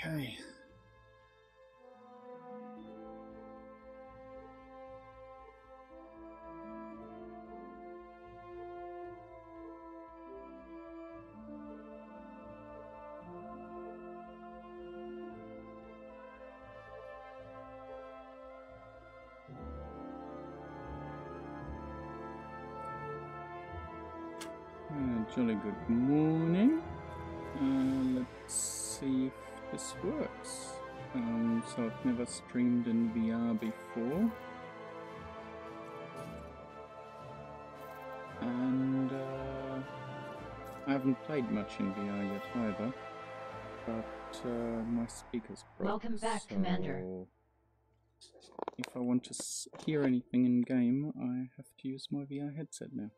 Okay. Jolly good morning. Let's see if this works. So I've never streamed in VR before. And I haven't played much in VR yet either. But my speaker's broke. Welcome back, so Commander. If I want to hear anything in game, I have to use my VR headset now.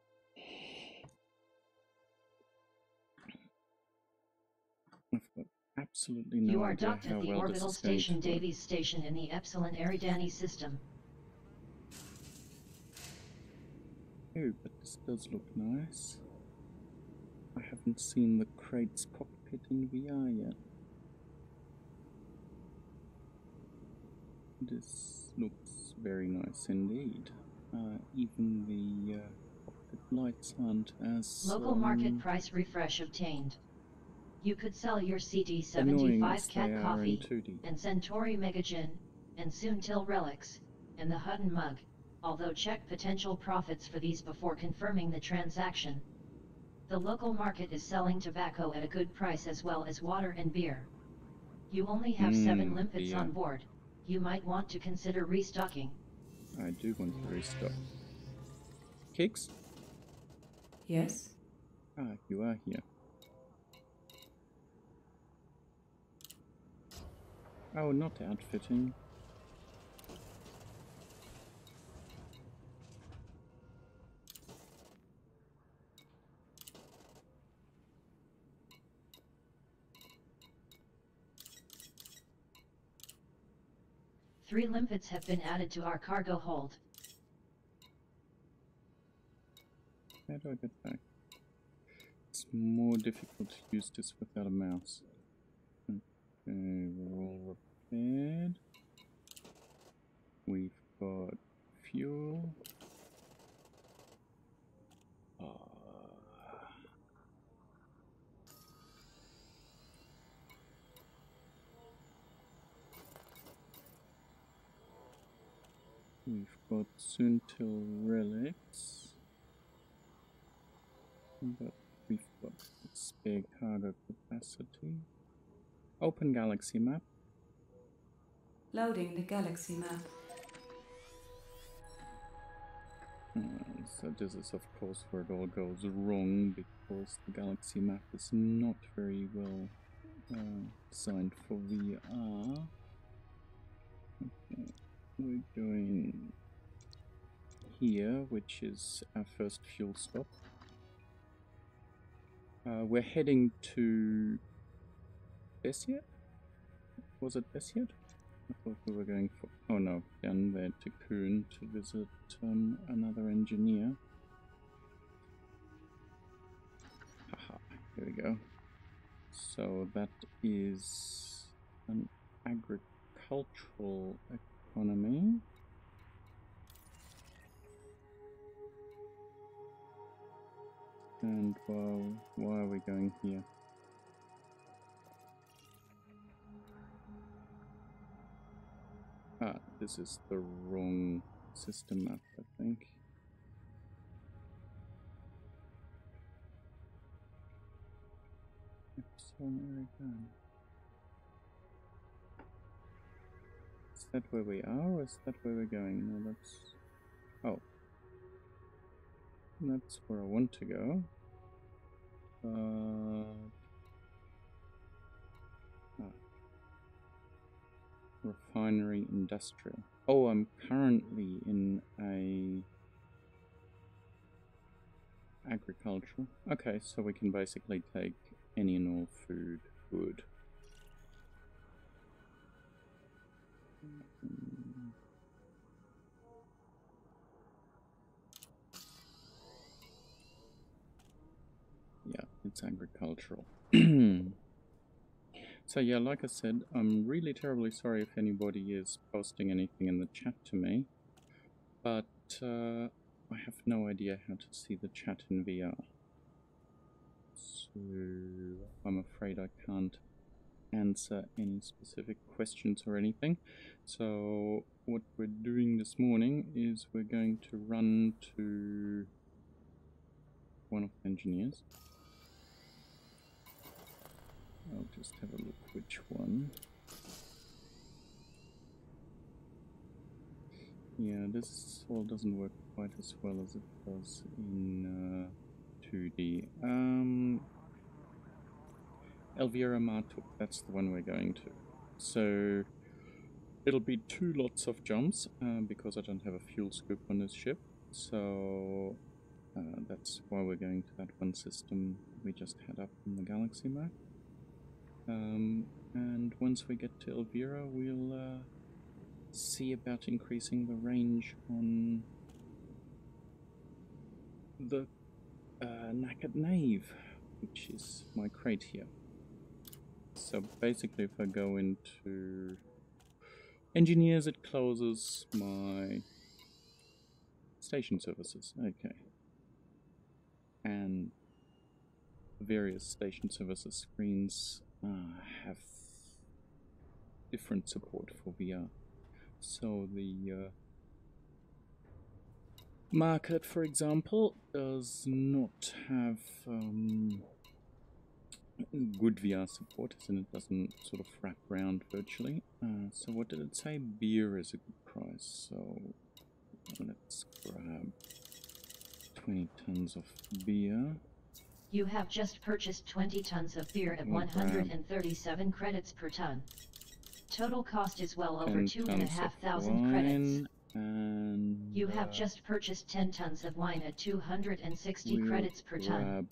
I've got absolutely no You are idea docked how at the well orbital this is going to station work. Davies Station in the Epsilon Eridani system. Oh, but this does look nice. I haven't seen the crate's cockpit in VR yet. This looks very nice indeed. Even the cockpit lights aren't as Local market price refresh obtained. You could sell your annoying CT-75 as they cat are in coffee, 2D. and Centauri Megagin, and soon Till relics, and the Hutton mug, although check potential profits for these before confirming the transaction. The local market is selling tobacco at a good price as well as water and beer. You only have 7 limpets on board. You might want to consider restocking. I do want to restock. Kicks? Yes? Ah, you are here. Oh, not outfitting. Three limpets have been added to our cargo hold. How do I get back? It's more difficult to use this without a mouse. Okay, we're all repaired. We've got fuel. We've got soon till relics. But we've got spare cargo capacity. Open galaxy map. Loading the galaxy map. So this is of course where it all goes wrong, because the galaxy map is not very well designed for VR. Okay, we're going here, which is our first fuel stop. We're heading to Bessiet? Was it Bessiet? I thought we were going for... oh no, down there to Kuhn to visit another engineer. Haha, here we go. So that is an agricultural economy. And well, why are we going here? Ah, this is the wrong system map, I think. Is that where we are, or is that where we're going? No, that's... oh. That's where I want to go. Refinery industrial. Oh, I'm currently in a agricultural. Okay, so we can basically take any and all food. Good. Yeah, it's agricultural. So yeah, like I said, I'm really terribly sorry if anybody is posting anything in the chat to me, but I have no idea how to see the chat in VR. So I'm afraid I can't answer any specific questions or anything. So what we're doing this morning is we're going to run to one of the engineers. I'll just have a look which one. Yeah, this all doesn't work quite as well as it does in 2D. Elvira Martuk, that's the one we're going to. So it'll be 2 lots of jumps because I don't have a fuel scoop on this ship. So that's why we're going to that one system we just had up in the galaxy map. And once we get to Elvira, we'll see about increasing the range on the knackered nave, which is my crate here. So basically, if I go into engineers, it closes my station services. Okay. And various station services screens have different support for VR. So the market, for example, does not have good VR support, and it doesn't sort of wrap around virtually. So what did it say? Beer is a good price. So let's grab 20 tons of beer. You have just purchased 20 tons of beer at 137 credits per ton. Total cost is well over 2,500 credits. And you have just purchased 10 tons of wine at 260 credits per ton.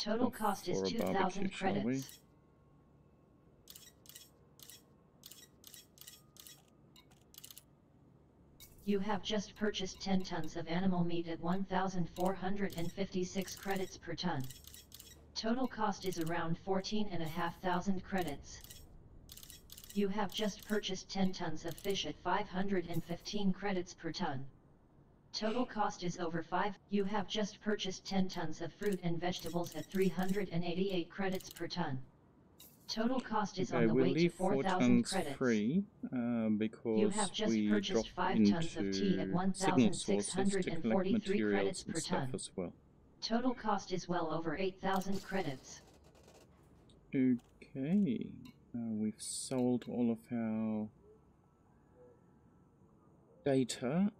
Total cost is 2,000 credits. You have just purchased 10 tons of animal meat at 1,456 credits per ton. Total cost is around 14,500 credits. You have just purchased 10 tons of fish at 515 credits per ton. Total cost is over 5. You have just purchased 10 tons of fruit and vegetables at 388 credits per ton. Total cost is on the way to 4,000 credits. Free, because you have just purchased 5 tons of tea at 1,643 credits per ton. As well. Total cost is well over 8,000 credits. Okay, we've sold all of our data,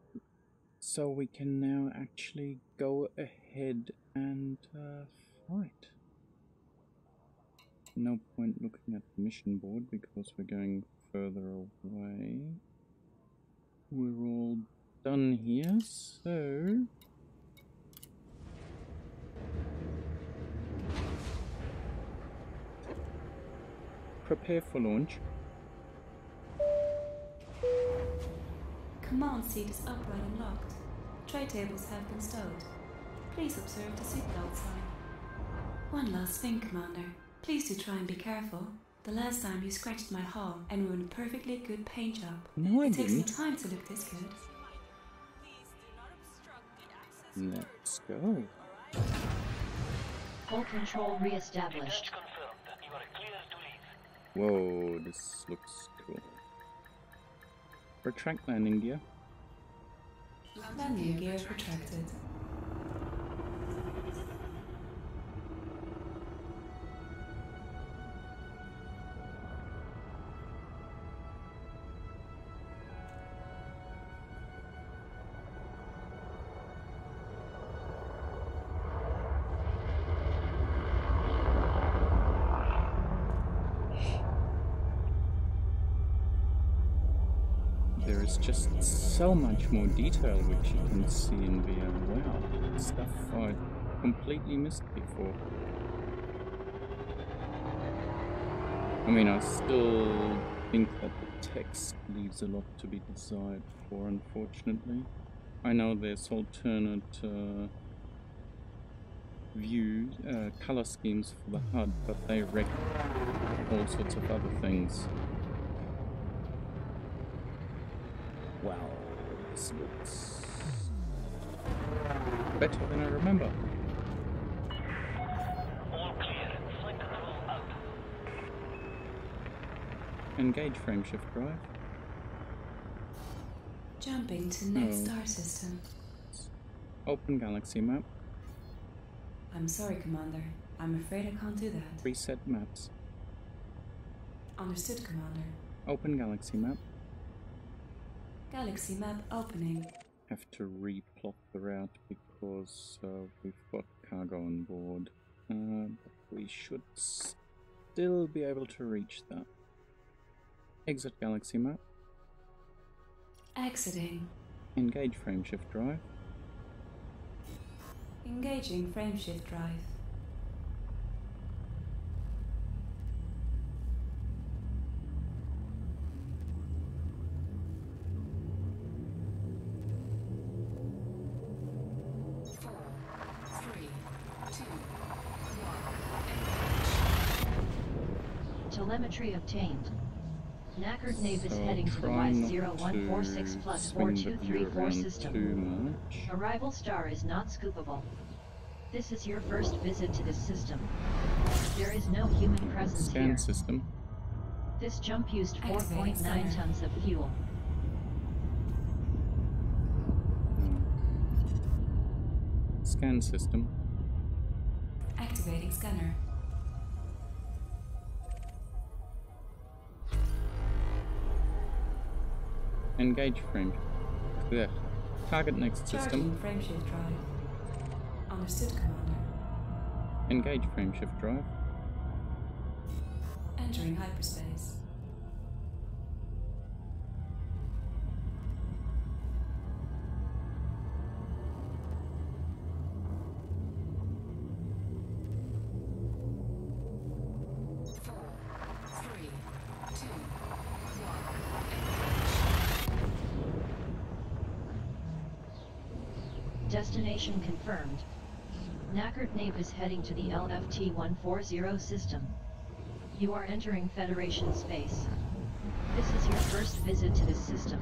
so we can now actually go ahead and fight. No point looking at the mission board because we're going further away. We're all done here, so prepare for launch. Command seat is upright and locked. Tray tables have been stowed. Please observe the seatbelt sign. One last thing, Commander. Please do try and be careful. The last time you scratched my hull and ruined a perfectly good paint job. No, I didn't. It takes me time to look this good. Let's go. Hull control re-established. Whoa, this looks cool. Retract landing gear. Landing gear retracted. There is just so much more detail which you can see in VR. Wow, stuff I completely missed before. I mean, I still think that the text leaves a lot to be desired for, unfortunately. I know there's alternate view color schemes for the HUD, but they wreck all sorts of other things. Wow, this looks better than I remember. All clear. Flight control out. Engage frameshift drive. Jumping to next star system. Open galaxy map. I'm sorry, Commander. I'm afraid I can't do that. Reset maps. Understood, Commander. Open galaxy map. Galaxy map opening. Have to replot the route because we've got cargo on board. But we should still be able to reach that. Exit galaxy map. Exiting. Engage frameshift drive. Engaging frameshift drive. Telemetry obtained. Knackered Nave is So heading to the try not Y0146 plus to swing the view 4234 around system. too much. Arrival star is not scoopable. This is your first visit to this system. There is no human presence Scan here. system. This jump used Activating 4.9 scanner. tons of fuel. Scan system. Activating scanner. Engage frame. There. Target next system. Charging frameshift drive. Understood, Commander. Engage frameshift drive. Entering hyperspace. Destination confirmed. Knackered Nave is heading to the LFT-140 system. You are entering Federation space. This is your first visit to this system.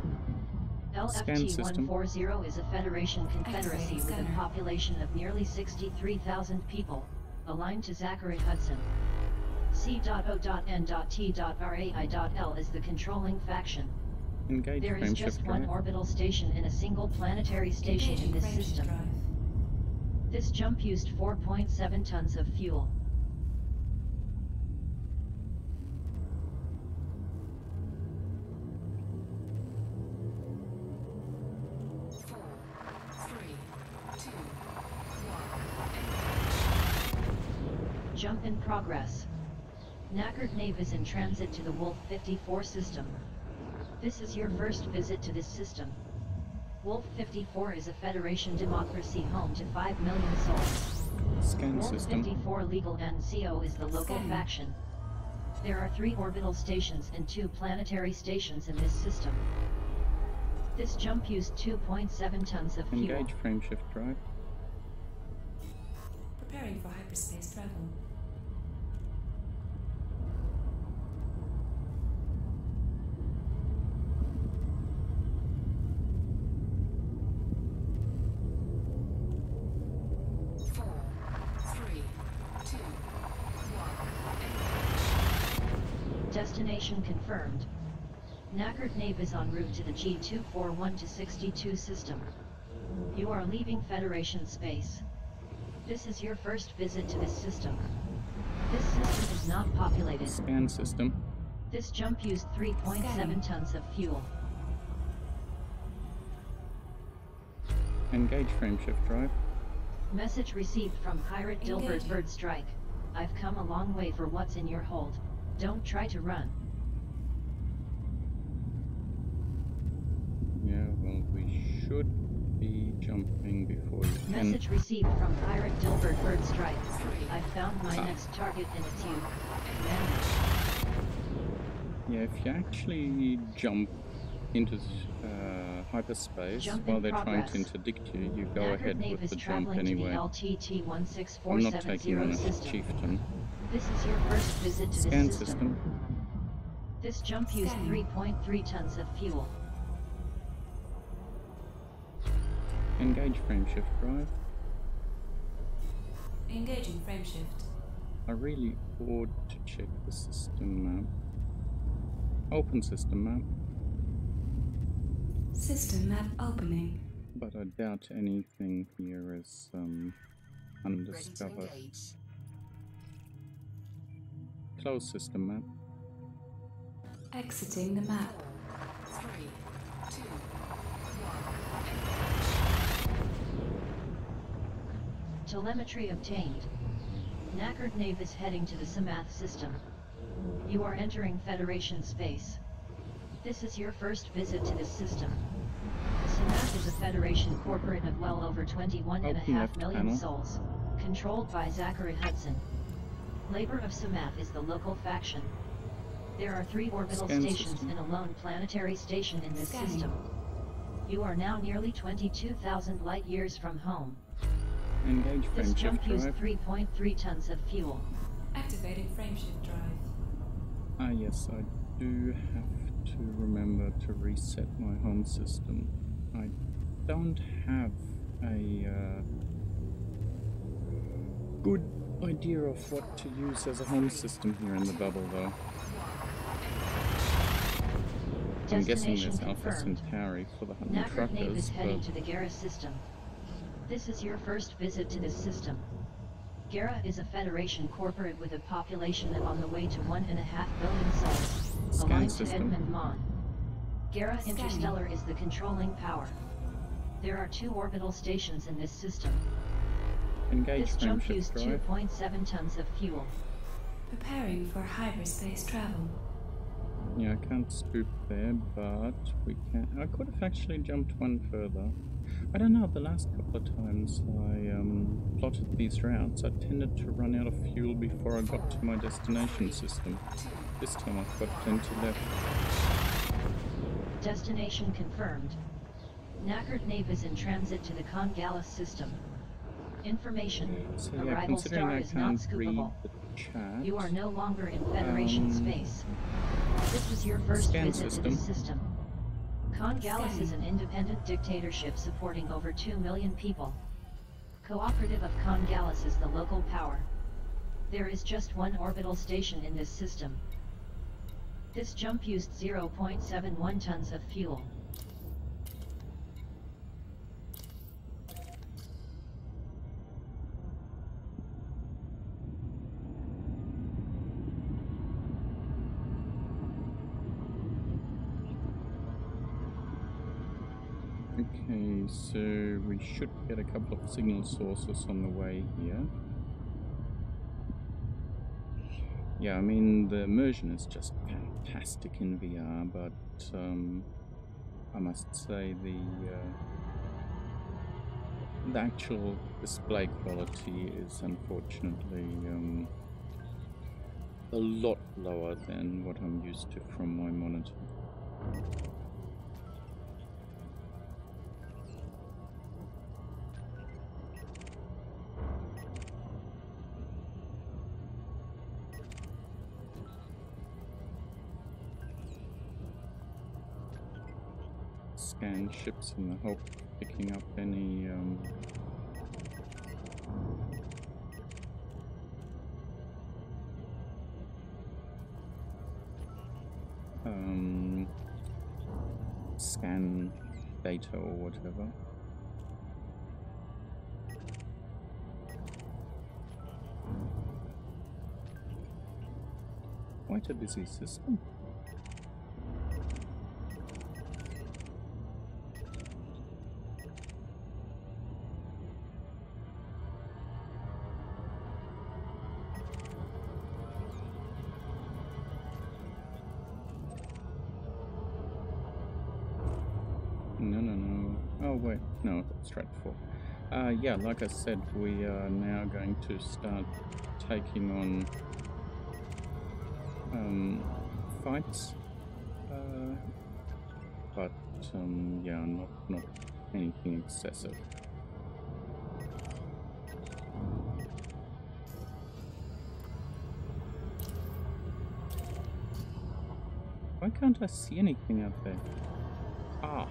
LFT-140 is a Federation confederacy with a population of nearly 63,000 people, aligned to Zachary Hudson. C.O.N.T.RAI.L is the controlling faction. Engage There is just frameshift one drive. orbital station in a single planetary station in this Engaging system. frameshift drive. This jump used 4.7 tons of fuel. Jump in progress. Knackered Nave is in transit to the Wolf 54 system. This is your first visit to this system. Wolf 54 is a Federation democracy home to 5 million souls. Scan Wolf system. 54 legal NCO is the local Scan. faction. There are 3 orbital stations and 2 planetary stations in this system. This jump used 2.7 tons of fuel. Engage frameshift drive. Preparing for hyperspace travel. Destination confirmed. Knackered Nave is en route to the G241-62 system. You are leaving Federation space. This is your first visit to this system. This system is not populated. Scan system. This jump used 3.7 tons of fuel. Engage frameshift drive. Message received from Pirate Dilbert Engaging. Bird Strike. I've come a long way for what's in your hold. Don't try to run. Yeah, well, we should be jumping before you can. Message received from Pirate Dilbert Bird Strike. I've found my next target and it's you. Commander. Yeah, if you actually jump into hyperspace Jump while in they're trying to progress. interdict you, you go Naggard ahead Nave with is the jump traveling to the anyway. LTT I'm not taking on 16470 a system. chieftain. This is your first visit to Scan this system. This jump used Scanning. 3.3 tons of fuel. Engage frameshift drive. Engaging frameshift. I really ought to check the system map. Open system map, System map opening. but I doubt anything here is undiscovered. Close system map. Exiting the map. 3, 2, 1. Telemetry obtained. Naggard Nave is heading to the Samath system. You are entering Federation space. This is your first visit to this system. Samath is a Federation corporate of well over 21.5 million souls, controlled by Zachary Hudson. Labor of Samath is the local faction. There are 3 orbital stations and a lone planetary station in this system. You are now nearly 22,000 light years from home. Engage This jump frameshift used drive. 3.3 tons of fuel. Activating frameshift drive. Ah yes, I do have to remember to reset my home system. I don't have a good idea of what to use as a home system here in the bubble though. I'm guessing there's Alpha Centauri for the Hutton Naggard Nave truckers, is heading but to the Gera system. This is your first visit to this system. Gera is a Federation corporate with a population of on the way to 1.5 billion souls, Scan aligned to system. Edmund Mon. Gera Interstellar is the controlling power. There are 2 orbital stations in this system. engage This jump frameshift used drive. 2.7 tons of fuel. Preparing for hyperspace travel. Yeah, I can't scoop there, but we can. I could have actually jumped one further. I don't know, the last couple of times I plotted these routes, I tended to run out of fuel before I got to my destination system. This time I've got plenty left. Destination confirmed. Naggard Nave is in transit to the Congalis system. Information. So yeah, Arrival considering star I is not can't read scoopable. the chat, You are no longer in Federation space. This was your first Scan visit to this system. Congalis is an independent dictatorship supporting over 2 million people. Cooperative of Congalis is the local power. There is just 1 orbital station in this system. This jump used 0.71 tons of fuel. okay, so we should get a couple of signal sources on the way here. Yeah, I mean, the immersion is just fantastic in VR, but I must say the actual display quality is unfortunately a lot lower than what I'm used to from my monitor. Scan ships in the hope of picking up any scan data or whatever. Quite a busy system. No. Oh wait, no, that's straight for. Yeah, like I said, we are now going to start taking on fights but yeah, not anything excessive. Why can't I see anything out there? Ah.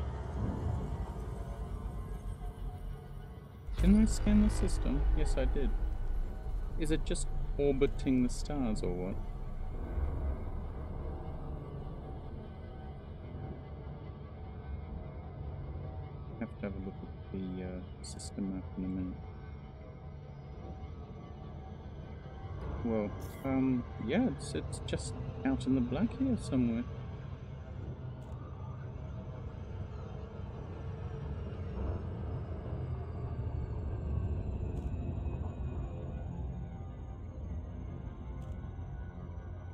Didn't I scan the system? Yes, I did. Is it just orbiting the stars or what? I have to have a look at the system map in a minute. Well, yeah, it's just out in the black here somewhere.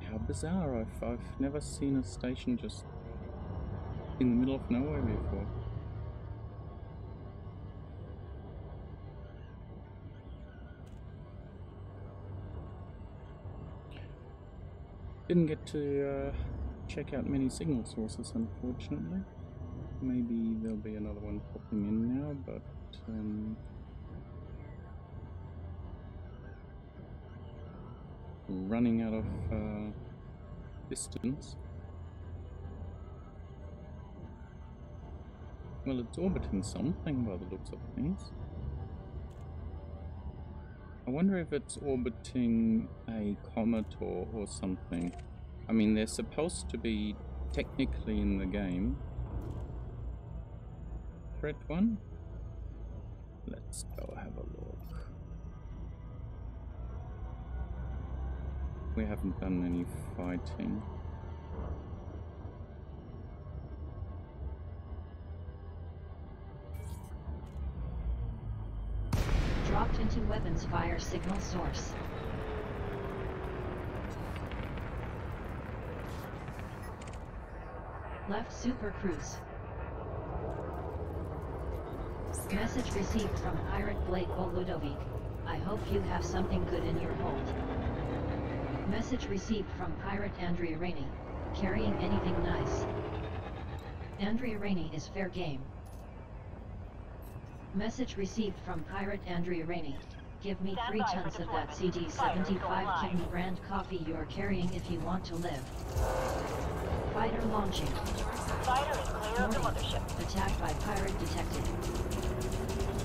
How bizarre! I've never seen a station just in the middle of nowhere before. Didn't get to check out many signal sources, unfortunately. Maybe there'll be another one popping in now, but running out of distance. Well, it's orbiting something by the looks of things. I wonder if it's orbiting a comet or something. I mean, they're supposed to be technically in the game. Threat 1? Let's go have a look. We haven't done any fighting. Dropped into weapons fire signal source. Left Super Cruise. Message received from Pirate Blake Ludovic. I hope you have something good in your hold. Message received from Pirate Andrea Rainey. Carrying anything nice. Andrea Rainey is fair game. Message received from Pirate Andrea Rainey. Give me 3 tons of that CD75 kidney brand coffee you're carrying if you want to live. Fighter launching. Fighter is clear of the mothership. Attack by pirate detected.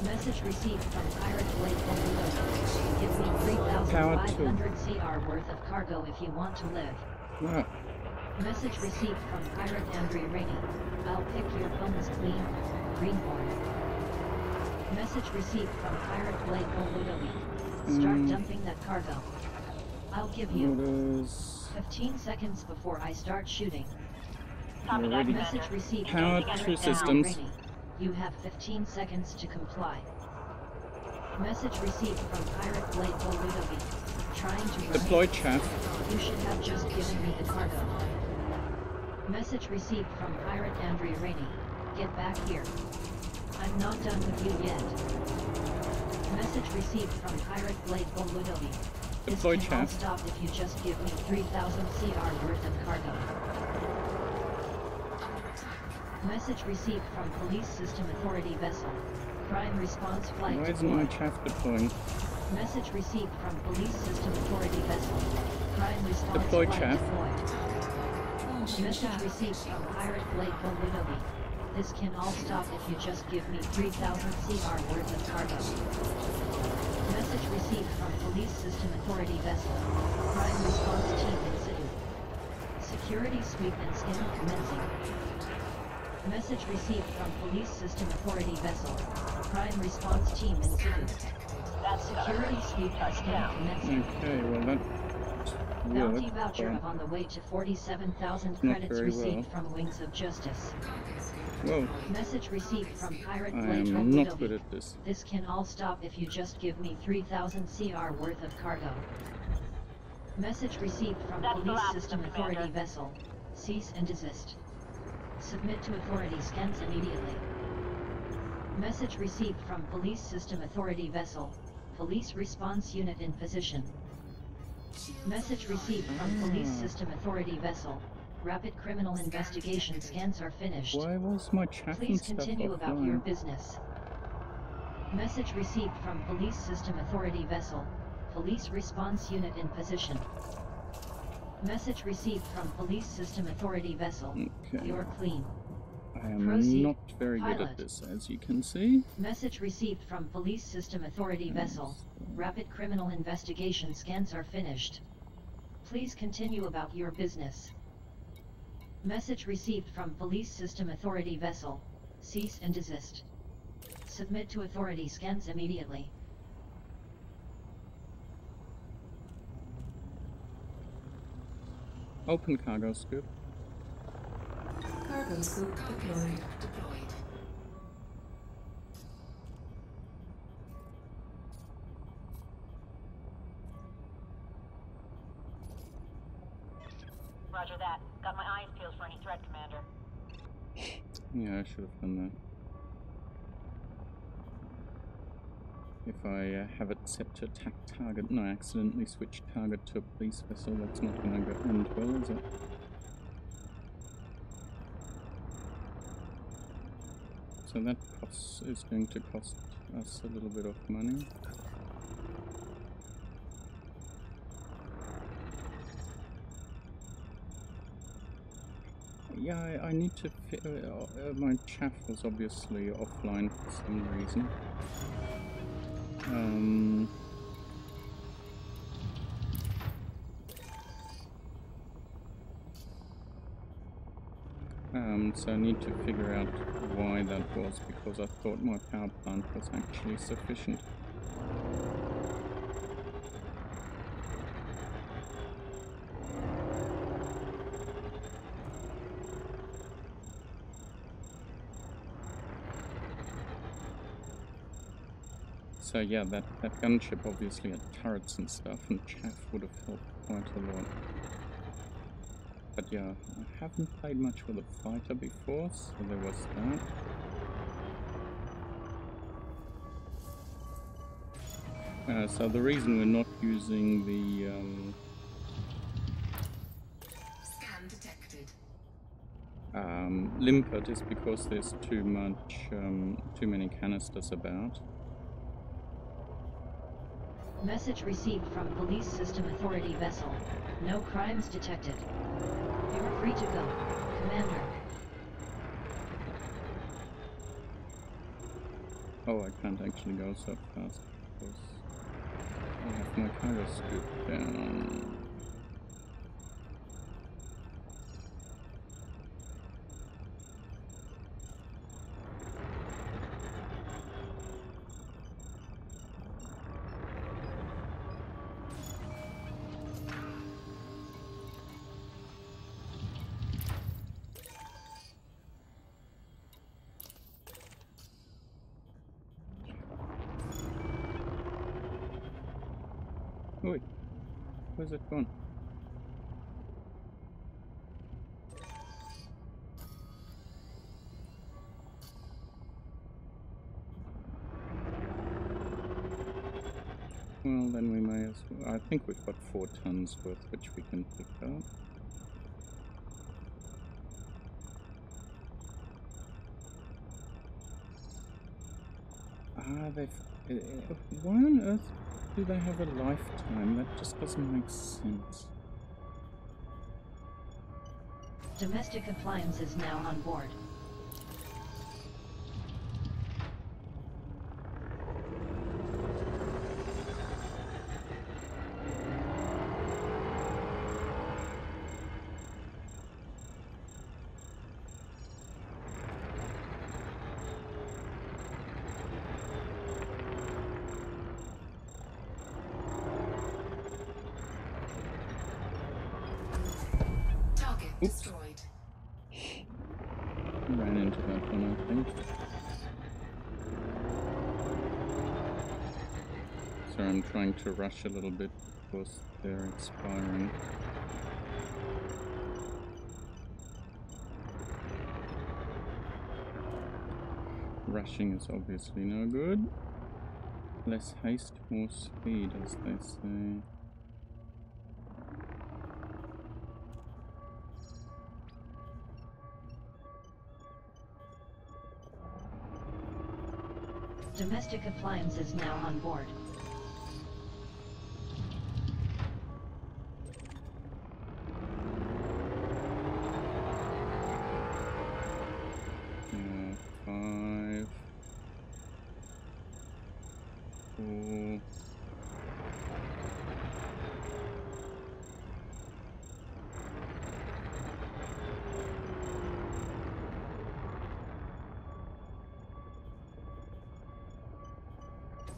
Message received from Pirate Blake Ludovic. Give me 3,500 CR worth of cargo if you want to live. Wow. Message received from Pirate Andrea Rainey. I'll pick your bones clean, Greenhorn. Message received from Pirate Blake Ludovic. Start dumping that cargo. I'll give you 15 seconds before I start shooting. Already Message received powered from 2 Pirate systems. Andrea Rainey. You have 15 seconds to comply. Message received from Pirate Blake Ludovic. Trying to run. Deploy chaff. You should have just given me the cargo. Message received from Pirate Andrea Rainey. Get back here. I'm not done with you yet. Message received from Pirate Blade Ludovic. This Deploy can all chaff. stop if you just give me 3,000 CR worth of cargo. Message received from Police System Authority vessel. Crime response flight Why isn't my deployed. chaff deploying? Message received from Police System Authority vessel. Crime response Deploy flight chaff. deployed. Launching Message chaff. received from Pirate Blake Ludovic. This can all stop if you just give me 3,000 CR worth of cargo. Message received from Police System Authority vessel. Crime response team in situ. Security sweep and scan commencing. Message received from Police System Authority vessel. Crime response team in situ. Security sweep and scan commencing. Okay, well that... Bounty worked, voucher but- on the way to 47,000 Not credits very received well. from Wings of Justice. Whoa, Message received from Pirate I Blade am not Ludovic. good at this. This can all stop if you just give me 3,000 CR worth of cargo. Message received from That's the Police last System of them, Authority Commander. vessel. Cease and desist. Submit to Authority scans immediately. Message received from Police System Authority vessel. Police response unit in position. Message received from Police System Authority vessel. Rapid criminal investigation scans are finished. Why was my chat Please and stuff continue about your offline? business. Message received from Police System Authority vessel. Police response unit in position. Message received from Police System Authority vessel. Okay. You're clean. I am Proceed. not very good Pilot. at this, as you can see. Message received from Police System Authority vessel. Rapid criminal investigation scans are finished. Please continue about your business. Message received from Police System Authority vessel. Cease and desist. Submit to authority scans immediately. Open cargo scoop. Cargo scoop deployed. Deployed. Roger that. Got my eyes peeled for any threat, Commander. Yeah, I should have done that. If I have it set to attack target and I accidentally switch target to a police vessel, that's not going to go end well, is it? So that is going to cost us a little bit of money. Yeah, I need to... my chaff was obviously offline for some reason. So I need to figure out why that was, because I thought my power plant was actually sufficient. So yeah, that gunship obviously had turrets and stuff, and chaff would have helped quite a lot. But yeah, I haven't played much with a fighter before, so there was that. So the reason we're not using the Scan detected. limpet is because there's too many canisters about. Message received from Police System Authority vessel. No crimes detected. You're free to go, Commander. Oh, I can't actually go so fast because I have my cargo scoop down. Wait, where's it gone? Well, then we may as well. I think we've got 4 tons worth, which we can pick up. Why on earth do they have a lifetime? That just doesn't make sense. Domestic appliances now on board. Destroyed. Ran into that one, I think. So I'm trying to rush a little bit because they're expiring. Rushing is obviously no good. Less haste, more speed, as they say. Domestic appliances now on board. Five. 4.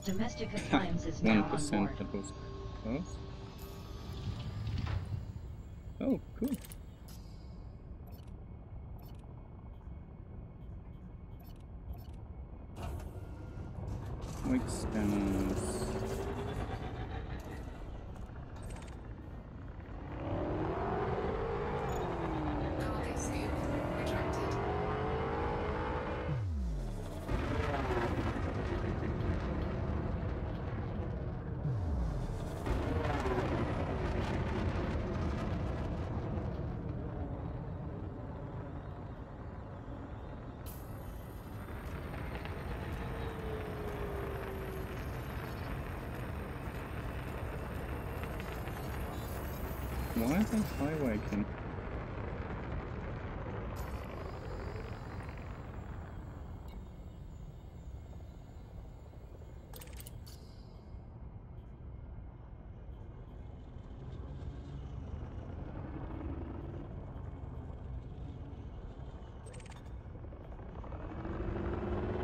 Domestic appliances now on 1%, board. that was close. Oh, cool. Weight scanners. Cargo scoop retracted. Why are they highwaking?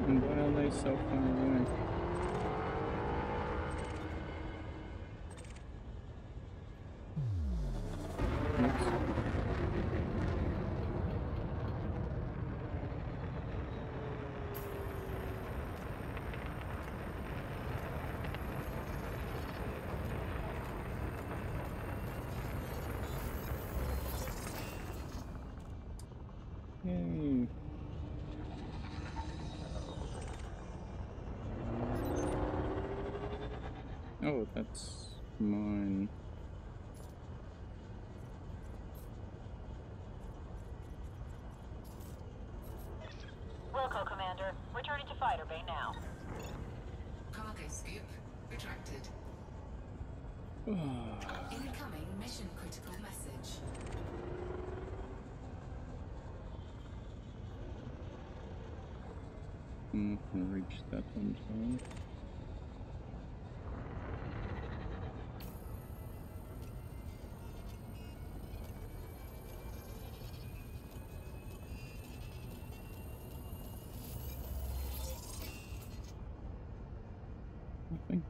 And why are they so far away? Oops. Yay. Oh, that's mine. Wilco, Commander. Returning to fighter bay now. Cargo scoop retracted. Incoming mission critical message. I'm not gonna reach that on time.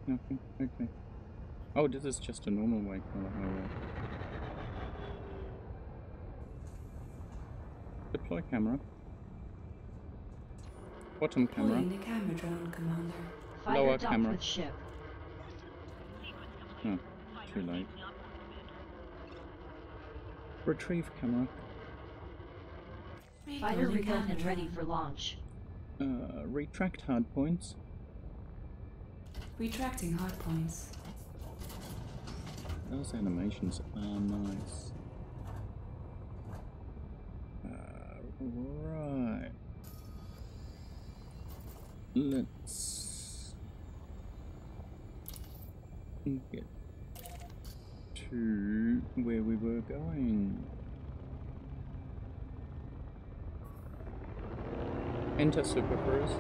Nothing. Okay. Oh, this is just a normal white color highway. Deploy camera. Bottom camera. Deploying the camera drone, Commander. Fighter Lower docked camera. with ship. Oh, too late. Retrieve camera. Fighter Rebuilding rebuilt camera and ready drone. for launch. Retract hard points. Retracting hardpoints. Those animations are nice. Right. Let's get to where we were going. Enter Super Cruise.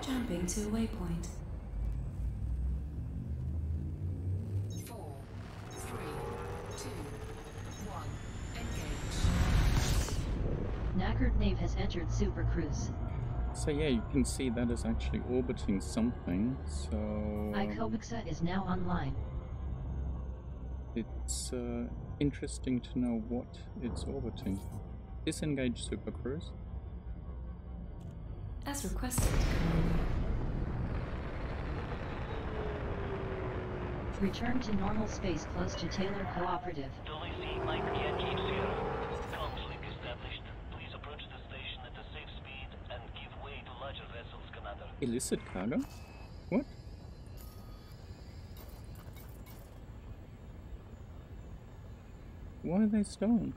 Jumping to a waypoint. 4, 3, 2, 1. Engage. Knackered Nave has entered Super Cruise. So yeah, you can see that is actually orbiting something. So Icobixa is now online. it's interesting to know what it's orbiting. Disengage Super Cruise. As requested, Commander. Return to normal space close to Taylor Cooperative. WC Mike Yankee Sierra. Comms link established. Please approach the station at a safe speed and give way to larger vessels, Commander. Illicit cargo? What? Why are they stolen?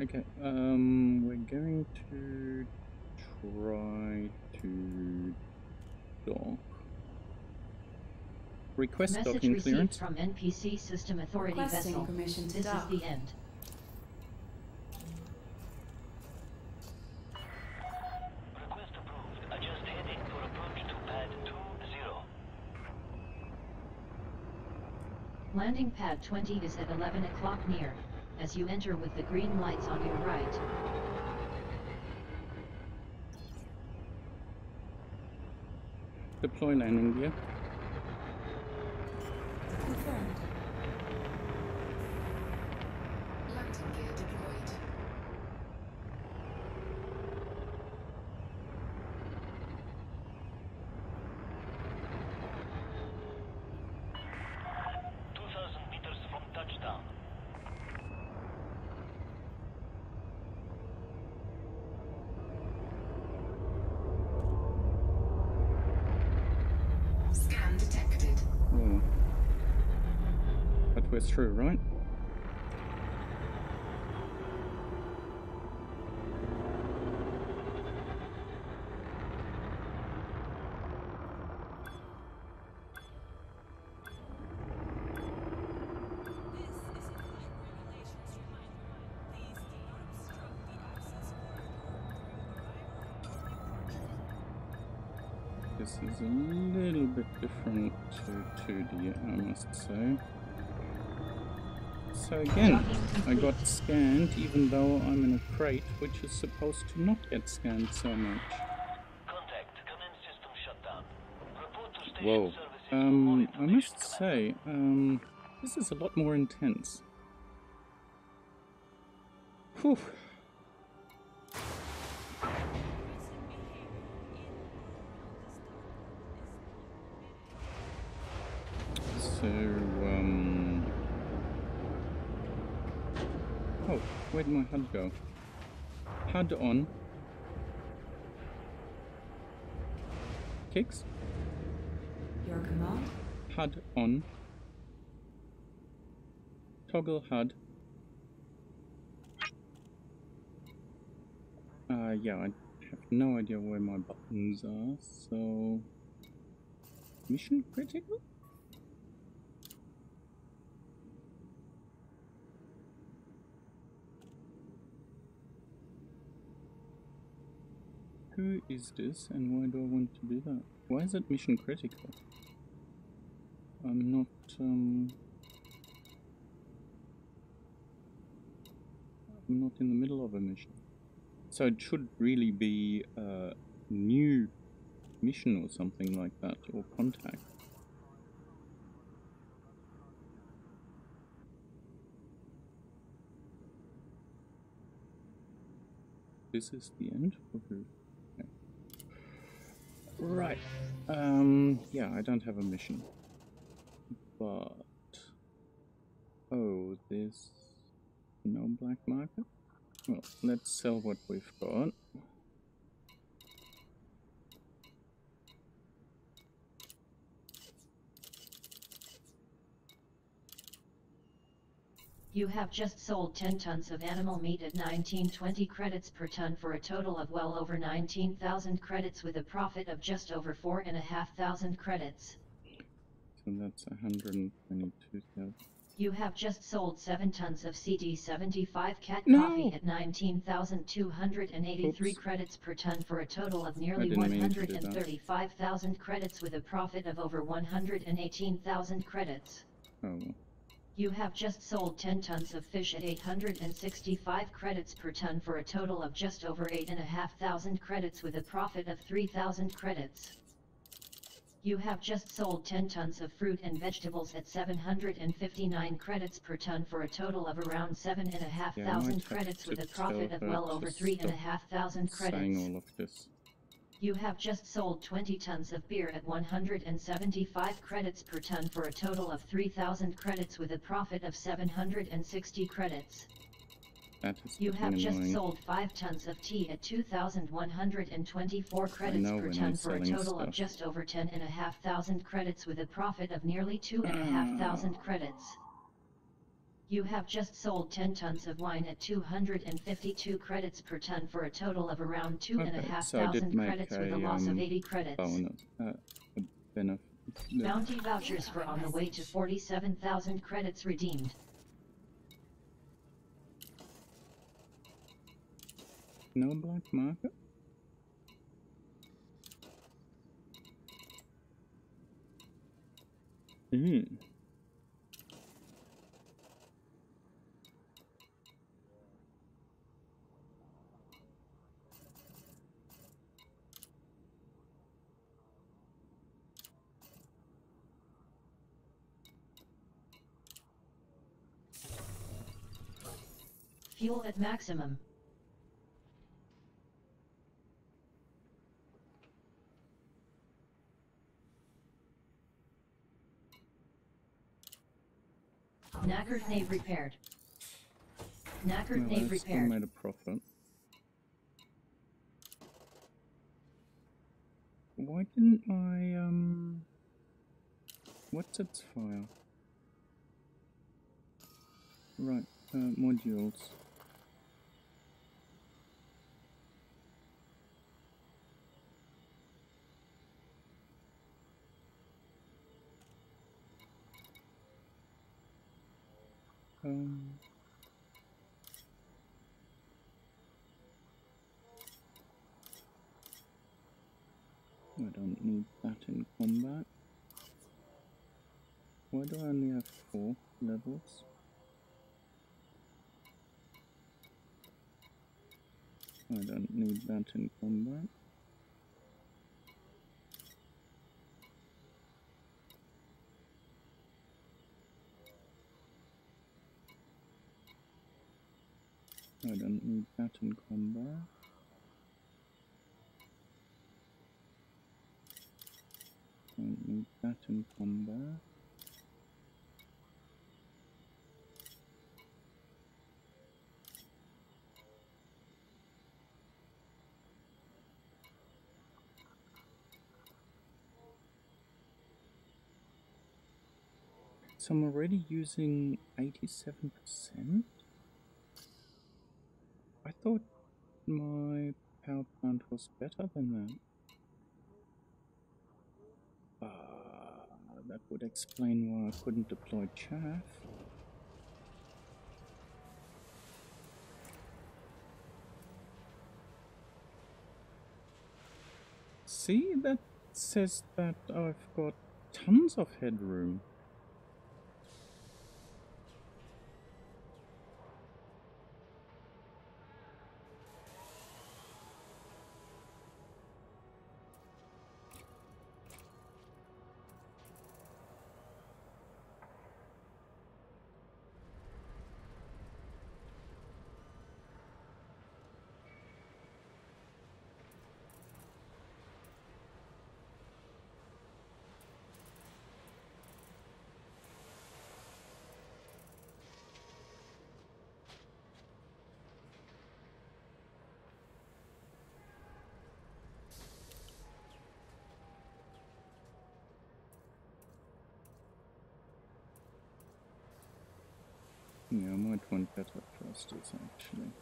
Okay, we're going to try to dock. Request Message docking received clearance. from NPC System Authority Requesting vessel. permission to This dock. is the end. Request approved. Adjust heading for approach to pad 20. Landing pad 20 is at 11 o'clock near, as you enter with the green lights on your right. Deploy landing gear. Confirmed. Landing gear deployed. Meters from touchdown. Scan detected. Oh. But we're through, right? This is a little bit different to 2D, I must say. So again, I got scanned even though I'm in a crate, which is supposed to not get scanned so much. Contact. Command system shutdown. Report to station Whoa. services for more I information, must Commander. say, this is a lot more intense. Whew. So, oh, where'd my HUD go? HUD on. Kicks. Your command? HUD on. Toggle HUD. Yeah, I have no idea where my buttons are, so... Mission critical? Who is this and why do I want to do that? Why is it mission critical? I'm not, I'm not in the middle of a mission. So it should really be a new mission or something like that, or contact. This is the end for who? Okay. Right. Yeah, I don't have a mission. But... oh, there's no black market? Well, let's sell what we've got. You have just sold 10 tons of animal meat at 1920 credits per ton for a total of well over 19,000 credits with a profit of just over 4,500 credits. So that's 122,000. You have just sold 7 tons of CD75 cat No! coffee at 19,283 Oops. credits per ton for a total of nearly didn't mean to do that. 135,000 credits with a profit of over 118,000 credits. Oh, well. You have just sold 10 tons of fish at 865 credits per ton for a total of just over 8,500 credits with a profit of 3,000 credits. You have just sold 10 tons of fruit and vegetables at 759 credits per ton for a total of around 7,500 credits with a profit of well over 3,500 credits. Saying all of this. You have just sold 20 tons of beer at 175 credits per ton for a total of 3,000 credits with a profit of 760 credits. That is You have just annoying. sold 5 tons of tea at 2,124 credits know per when ton I'm for a selling total of stuff. just over 10,500 credits with a profit of nearly 2,500 credits. You have just sold 10 tons of wine at 252 credits per ton for a total of around Okay, so I did 2,500 make credits with a loss of 80 credits. bonus, a benefit. Bounty vouchers for on the way to 47,000 credits redeemed. No black market? Fuel at maximum. Knackered nave repaired. Knackered nave I still repaired. made a profit. Why didn't I, what's its fire? Right, modules. I don't need that in combat. Why do I only have 4 levels? I don't need that in combat. I don't need that in combat. I don't need that in combat. So I'm already using 87%? I thought my power plant was better than that. That would explain why I couldn't deploy chaff. See, that says that I've got tons of headroom. Yeah, I might want better thrusters actually.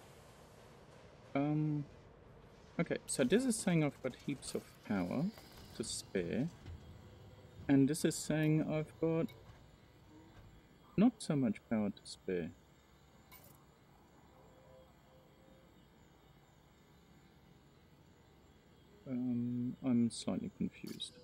Okay, so this is saying I've got heaps of power to spare. And this is saying I've got not so much power to spare. I'm slightly confused.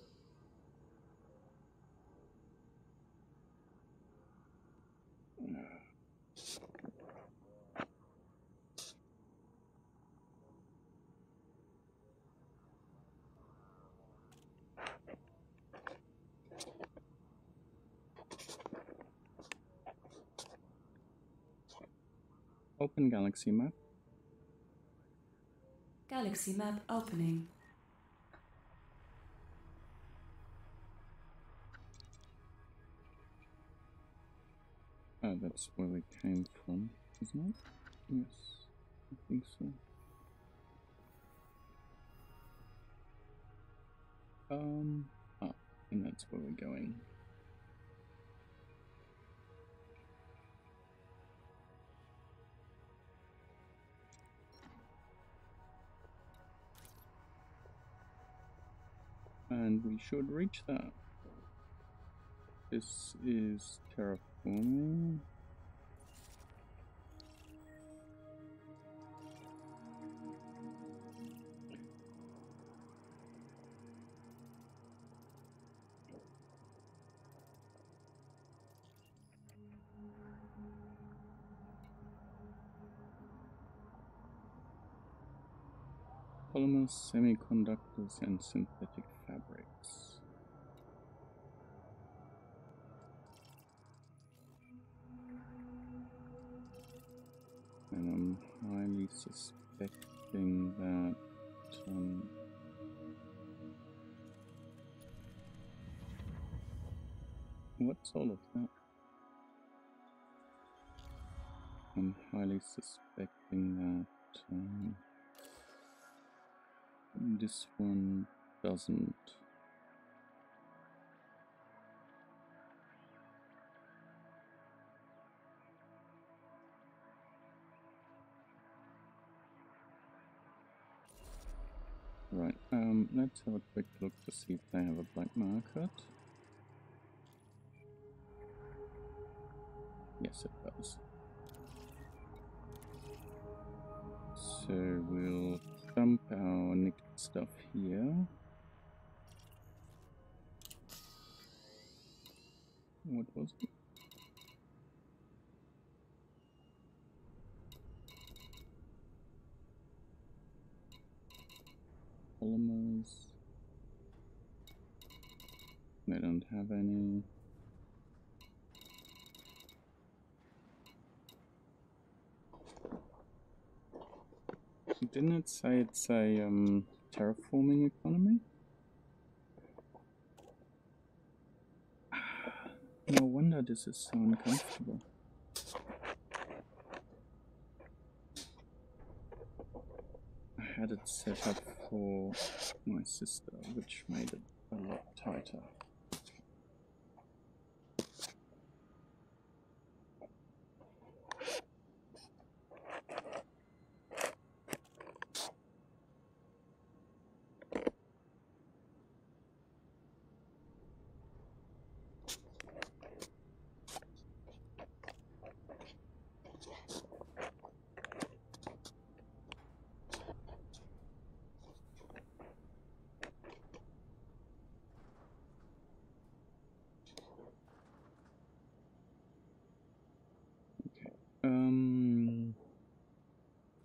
Open galaxy map. Galaxy map opening. Oh, that's where we came from, isn't it? Yes, I think so. And that's where we're going. And we should reach that. This is terraforming. Polymers, semiconductors, and synthetic fabrics. And I'm highly suspecting that what's all of that? I'm highly suspecting that this one doesn't. Right, let's have a quick look to see if they have a black market. Yes, it does. So we'll dump our nicked stuff here. What was it? Polymers. They don't have any. Didn't it say it's a terraforming economy? No wonder this is so uncomfortable. I had it set up for my sister, which made it a lot tighter.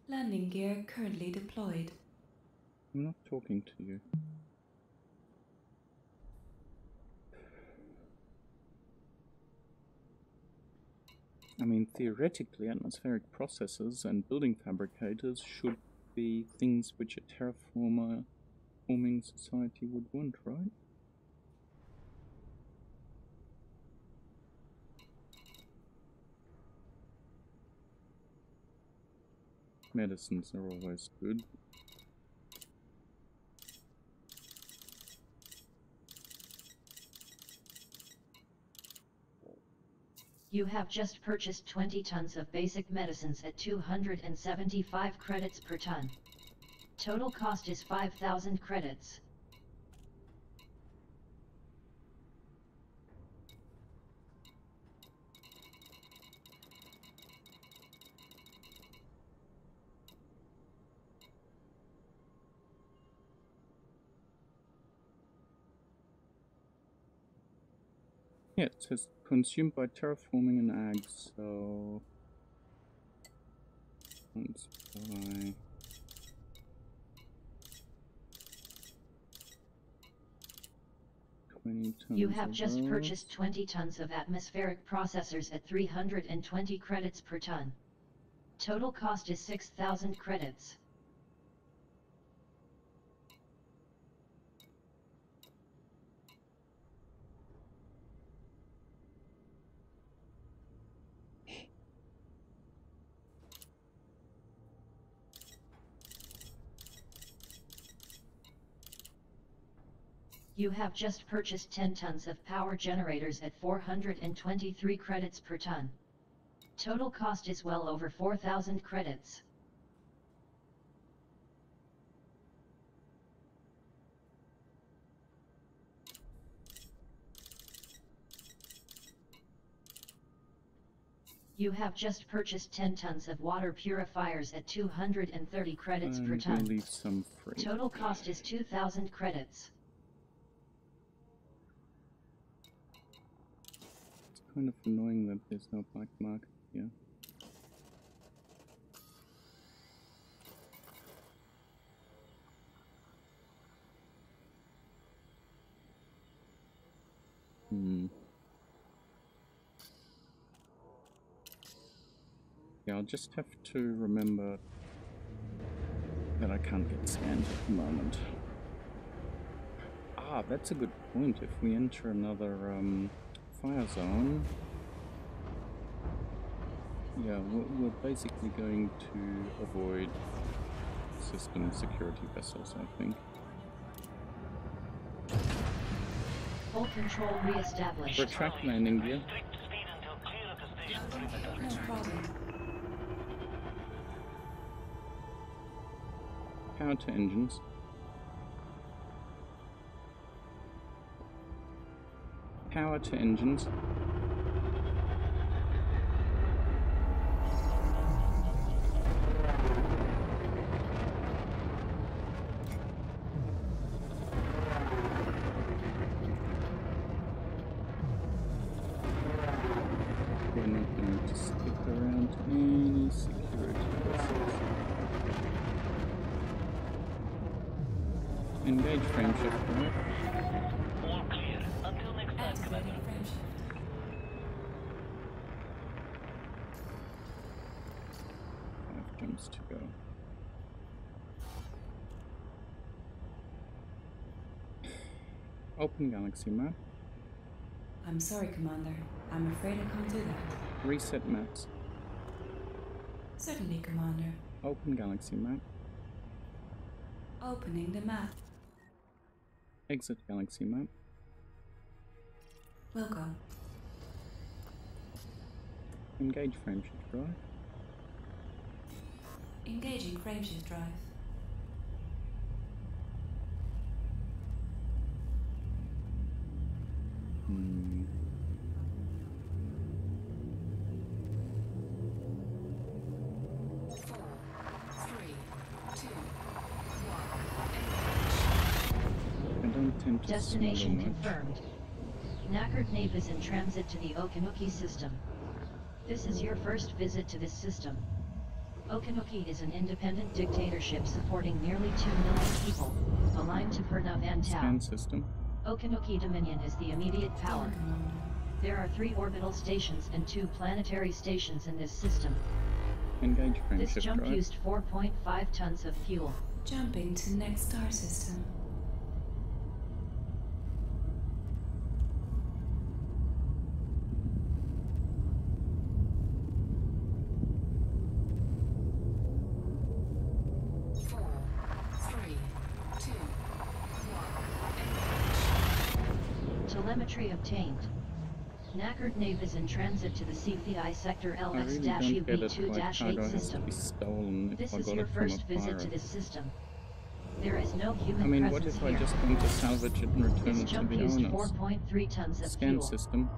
Landing gear currently deployed. I'm not talking to you. I mean, theoretically, atmospheric processors and building fabricators should be things which a terraforming society would want, right? Medicines are always good. You have just purchased 20 tons of basic medicines at 275 credits per ton. Total cost is 5,000 credits. Yeah, it says consumed by terraforming and ag, so let's buy 20 tons. You have of just those. purchased 20 tons of atmospheric processors at 320 credits per ton. Total cost is 6,000 credits. You have just purchased 10 tons of power generators at 423 credits per ton. Total cost is well over 4,000 credits. You have just purchased 10 tons of water purifiers at 230 credits per And ton. we'll leave some free. Total cost is 2,000 credits. It's kind of annoying that there's no black market here. Yeah, I'll just have to remember that I can't get scanned at the moment. Ah, that's a good point. If we enter another fire zone, yeah, we're basically going to avoid system security vessels, I think. Full control reestablished. Retract landing gear. Strict speed until clear of the station perimeter. No problem. Power to engines. Power to engines. We're not going to stick around any security vessels. Engage frameshift, right? All clear. Until next time, Activating Commander. frameshift. 5 jumps to go. Open galaxy map. I'm sorry, Commander. I'm afraid I can't do that. Reset maps. Certainly, Commander. Open galaxy map. Opening the map. Exit galaxy map. Will go. Engage frameshift drive. Engaging frameshift drive. Four, three, two, I don't tend to Destination smuggle much. confirmed. Knackered Nave is in transit to the Okanuki system. This is your first visit to this system. Okanuki is an independent dictatorship supporting nearly 2 million people, aligned to Pernav and Tau. Scan system. Okanuki Dominion is the immediate power. Done, Commander. There are 3 orbital stations and 2 planetary stations in this system. Engage This frameshift jump drive. used 4.5 tons of fuel. Jumping to next star system. four, three, two, Telemetry obtained. Knackered Nave is in transit to the CPI Sector I really don't get it why LX-UB2-8 cargo has to system. be stolen if This I is got your it from first a visit pirate. to this system. There is no human I mean, what presence if I here. just want to salvage it and return This it to jump the used owners? 4.3 tons of Scan fuel. system.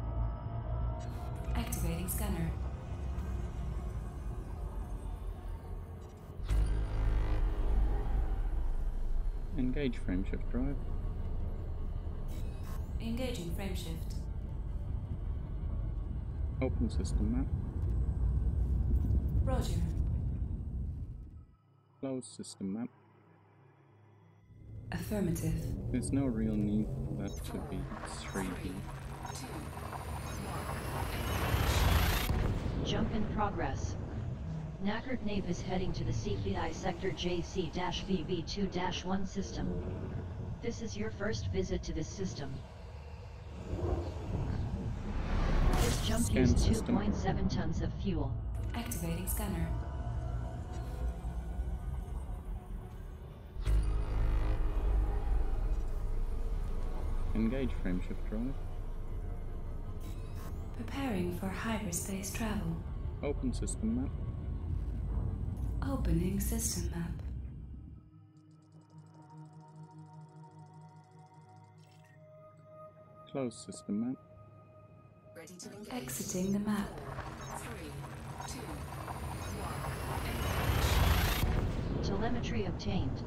Activating scanner. Engage frameshift drive. Engaging frameshift. Open system map. Roger. Close system map. Affirmative. There's no real need for that to be 3D. Jump in progress. Knackered Nave is heading to the CPI Sector JC-VB2-1 system. This is your first visit to this system. This jump Scan used system. 2.7 tons of fuel. Activating scanner. Engage frameshift drive. Preparing for hyperspace travel. Open system map. Opening system map. Close system map. ready to engage. Exiting the map. 3, 2, 1. Engage. Telemetry obtained.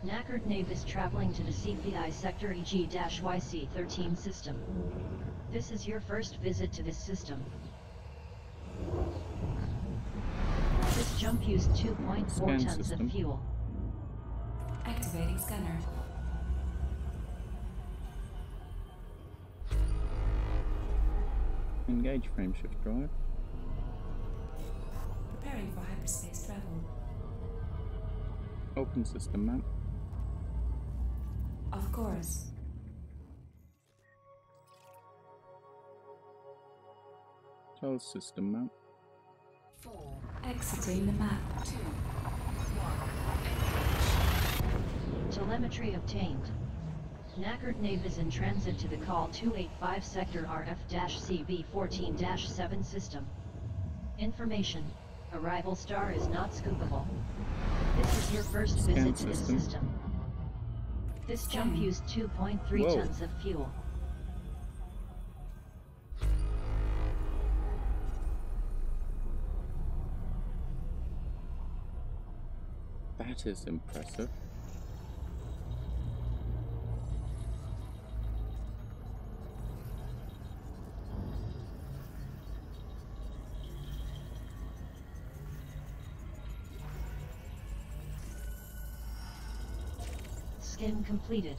Knackered Nave is traveling to the CPI sector EG-YC-13 system. This is your first visit to this system. This jump used 2.4 Scan tons system. of fuel. Activating scanner. Engage frameshift drive. Preparing for hyperspace travel. Open system map. Of course. Close system map. 4, Exiting the map. 2, 1. Engage. Telemetry obtained. Knackered Nave is in transit to the Call 285 sector RF-CB14-7 system. Information: arrival star is not scoopable. This is your first Scan visit to this system. system. This jump Scanning. used 2.3 Whoa. tons of fuel. That is impressive. Skin completed.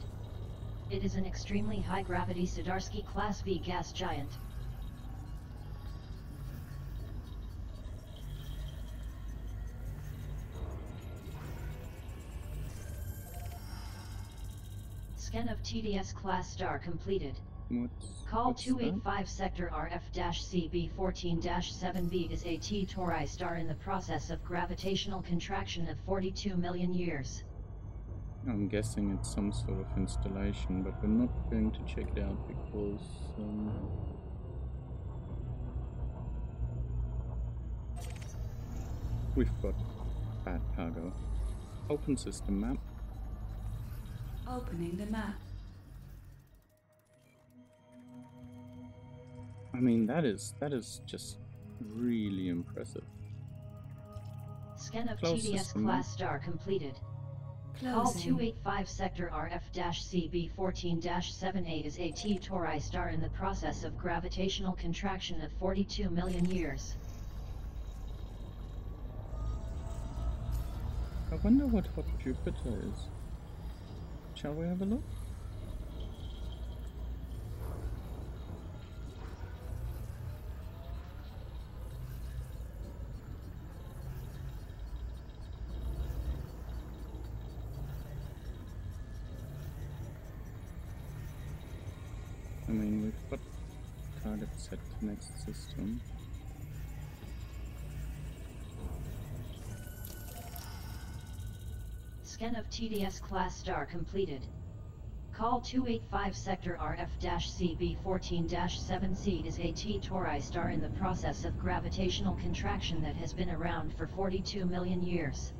It is an extremely high-gravity Sidarsky Class V gas giant. Scan of TDS Class Star completed. Call What's 285 sector RF-CB14-7B is a T-Tauri star in the process of gravitational contraction of 42 million years. that? I'm guessing it's some sort of installation, but we're not going to check it out because we've got bad cargo. Open system map. Opening the map. I mean, that is just really impressive. Scan of Close TDS system, Class Star completed. Call Closing. 285 sector RF-CB14-7A is a T-Tauri star in the process of gravitational contraction of 42 million years. I wonder what hot Jupiter is. Shall we have a look? I mean, we've got target set to next system. Scan of TDS Class Star completed. Call 285 sector RF-CB14-7C is a T-Tauri star in the process of gravitational contraction that has been around for 42 million years.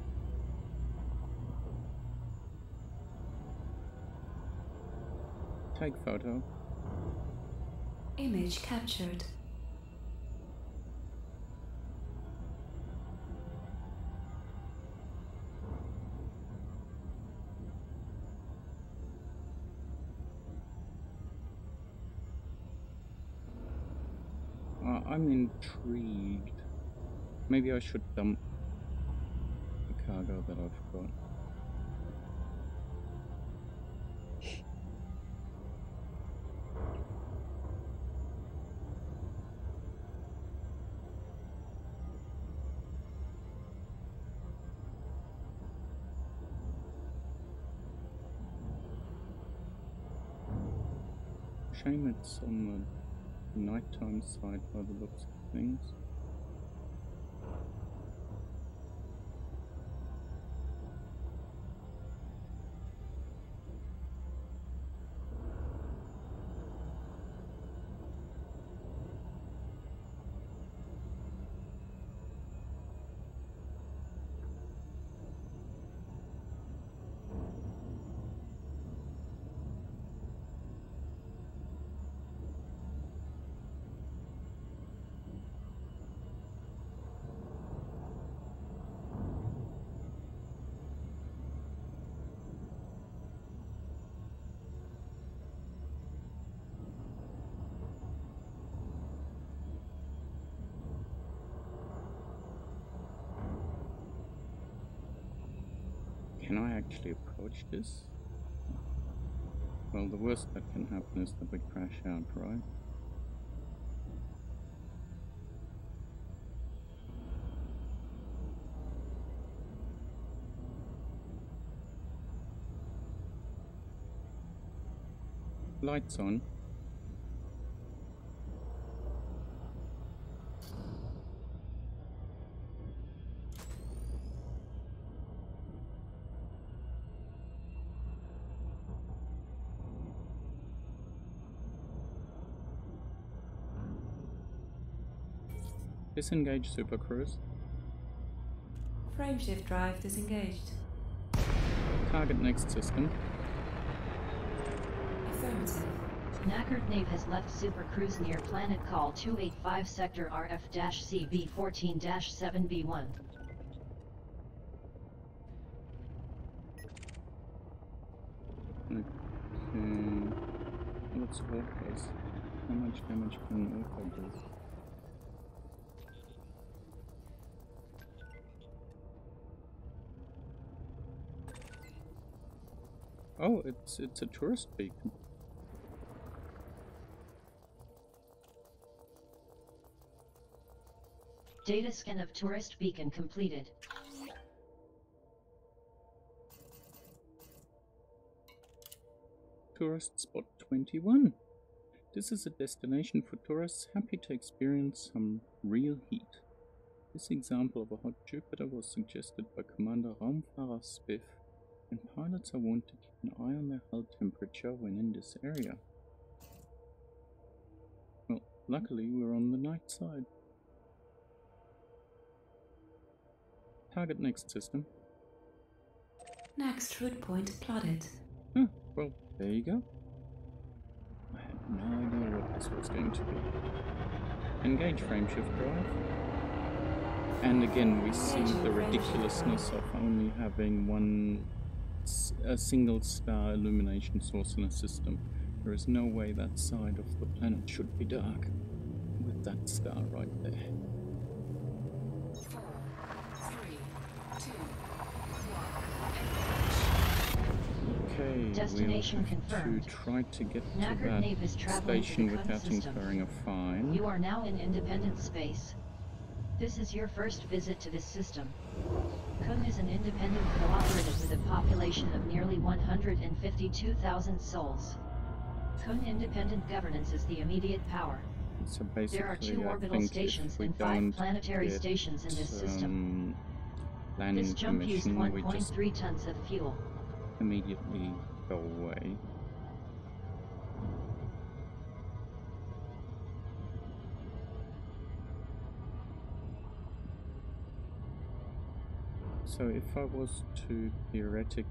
Take photo. Image captured. I'm intrigued. Maybe I should dump the cargo that I've got. Shame it's on the nighttime side by the looks of things. Can I actually approach this? Well, the worst that can happen is that we crash out, right? Lights on. Disengage Super Cruise. Frameshift drive disengaged. Target next system. Affirmative. Knackered Nave has left Super Cruise near Planet Call 285 Sector RF-CB14-7B1. Okay. What's Orcas? How much damage can Orca do? Oh, it's a tourist beacon. Data scan of tourist beacon completed. Tourist spot 21. This is a destination for tourists happy to experience some real heat. This example of a hot Jupiter was suggested by Commander Raumfahrer Spiff, and pilots are warned to keep an eye on their hull temperature when in this area. Well, luckily we're on the night side. Target next system. Next route point plotted. Huh, well, there you go. I had no idea what this was going to be. Engage frameshift drive. And again, we see the ridiculousness of only having a single star illumination source in a system. There is no way that side of the planet should be dark with that star right there. 4, 3, 2, 1. Okay, Destination we'll have confirmed. to try to get to Knackered Nave is that traveling to the station Kun without system. incurring a fine. You are now in independent space. This is your first visit to this system. Kun is an independent cooperative with a population of nearly 152,000 souls. Kun independent governance is the immediate power. So basically, There are 2 I orbital think stations if we and 5 don't planetary get, stations in this system. Landing This jump used permission, we just 1.3 tons of fuel. immediately go away. So if I was to theoretically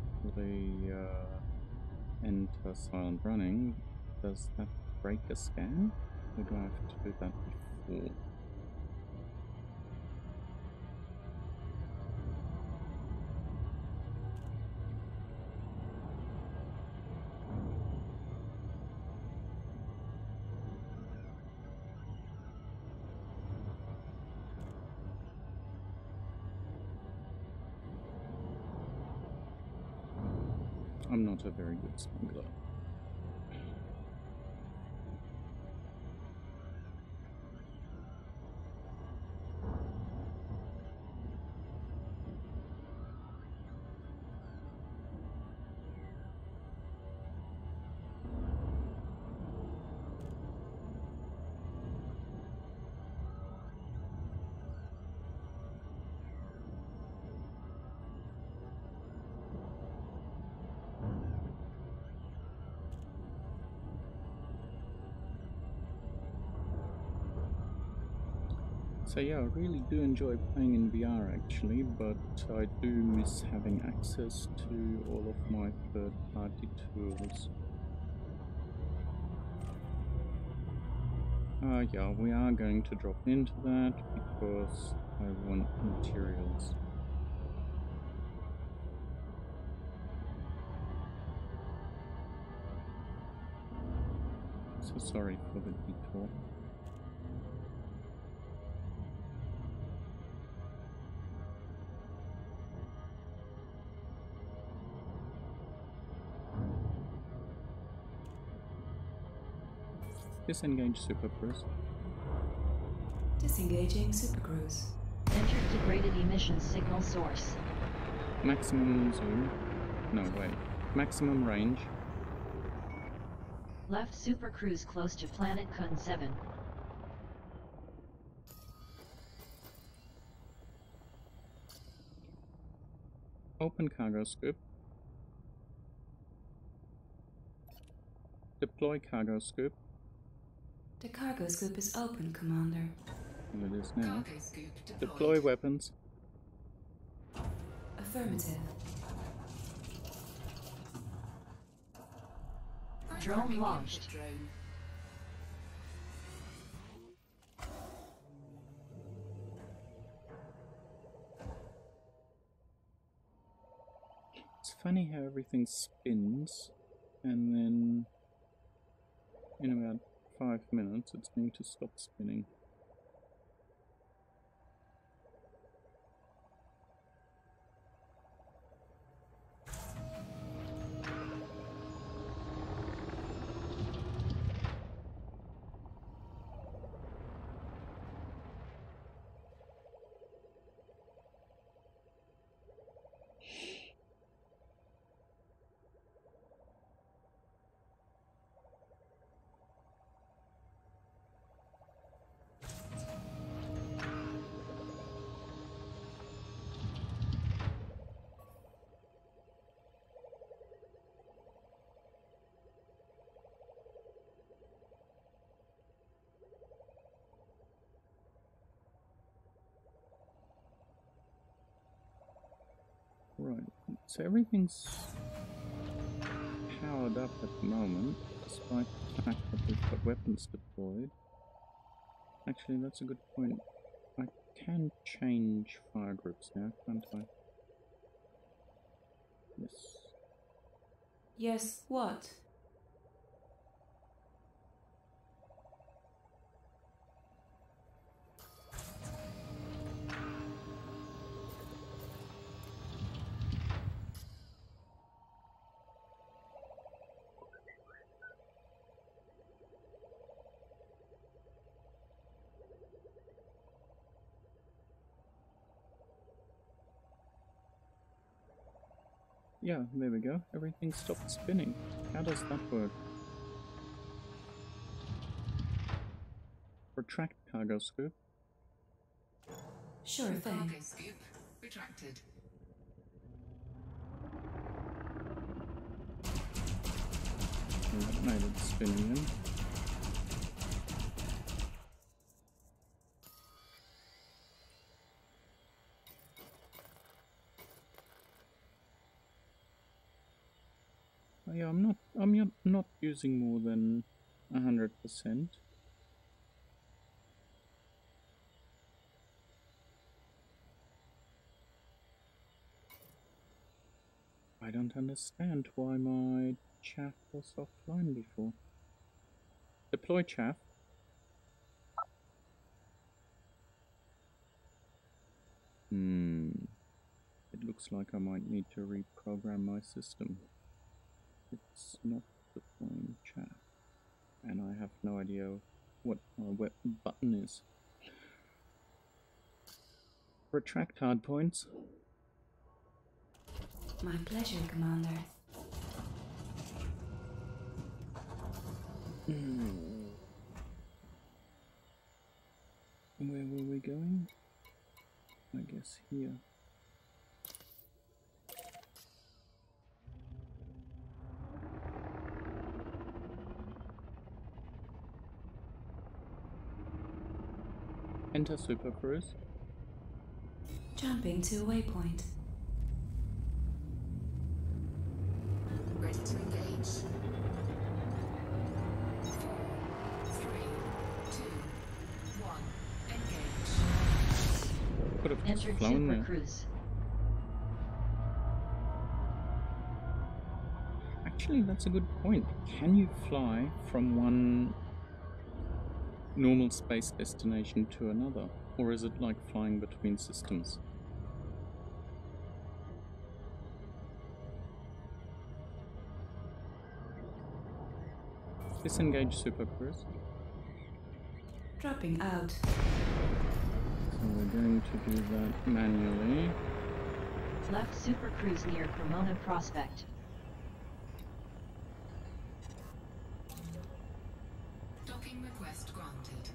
enter silent running, does that break a scan? Or do I have to do that before? I'm not a very good smuggler. So yeah, I really do enjoy playing in VR actually, but I do miss having access to all of my third-party tools. Yeah, we are going to drop into that because I want materials. So sorry for the detour. Disengage Super Cruise. Disengaging supercruise. Enter degraded emission signal source. Maximum zoom. No, wait. Maximum range. Left supercruise close to planet Kun 7. Open cargo scoop. Deploy cargo scoop. The cargo scoop is open, Commander. Well, it is now. Cargo scoop deployed. Deploy weapons. Affirmative. Drone Programming launched. input drone. It's funny how everything spins, and then in about 5 minutes it's going to stop spinning. Right, so everything's powered up at the moment, despite the fact that we've got weapons deployed. Actually, that's a good point. I can change fire groups now, can't I? Yes. Yes, what? Yeah, there we go. Everything stopped spinning. How does that work? Retract cargo scoop. Sure thing. Cargo scoop retracted. Oh, that made it spin again. Oh, yeah, I'm not using more than 100%. I don't understand why my chaff was offline before. Deploy chaff. It looks like I might need to reprogram my system. It's not deploying chaff, and I have no idea what my button is. Retract hardpoints. My pleasure, Commander. Where were we going? I guess here. Enter Super Cruise. Jumping to a waypoint. Ready to engage. 4, 3, 2, 1. Engage. Could have just Entered flown there. supercruise. Actually, that's a good point. Can you fly from one normal space destination to another? Or is it like flying between systems? Disengage Super Cruise. Dropping out. So we're going to do that manually. Left Super Cruise near Cremona Prospect. Docking request granted.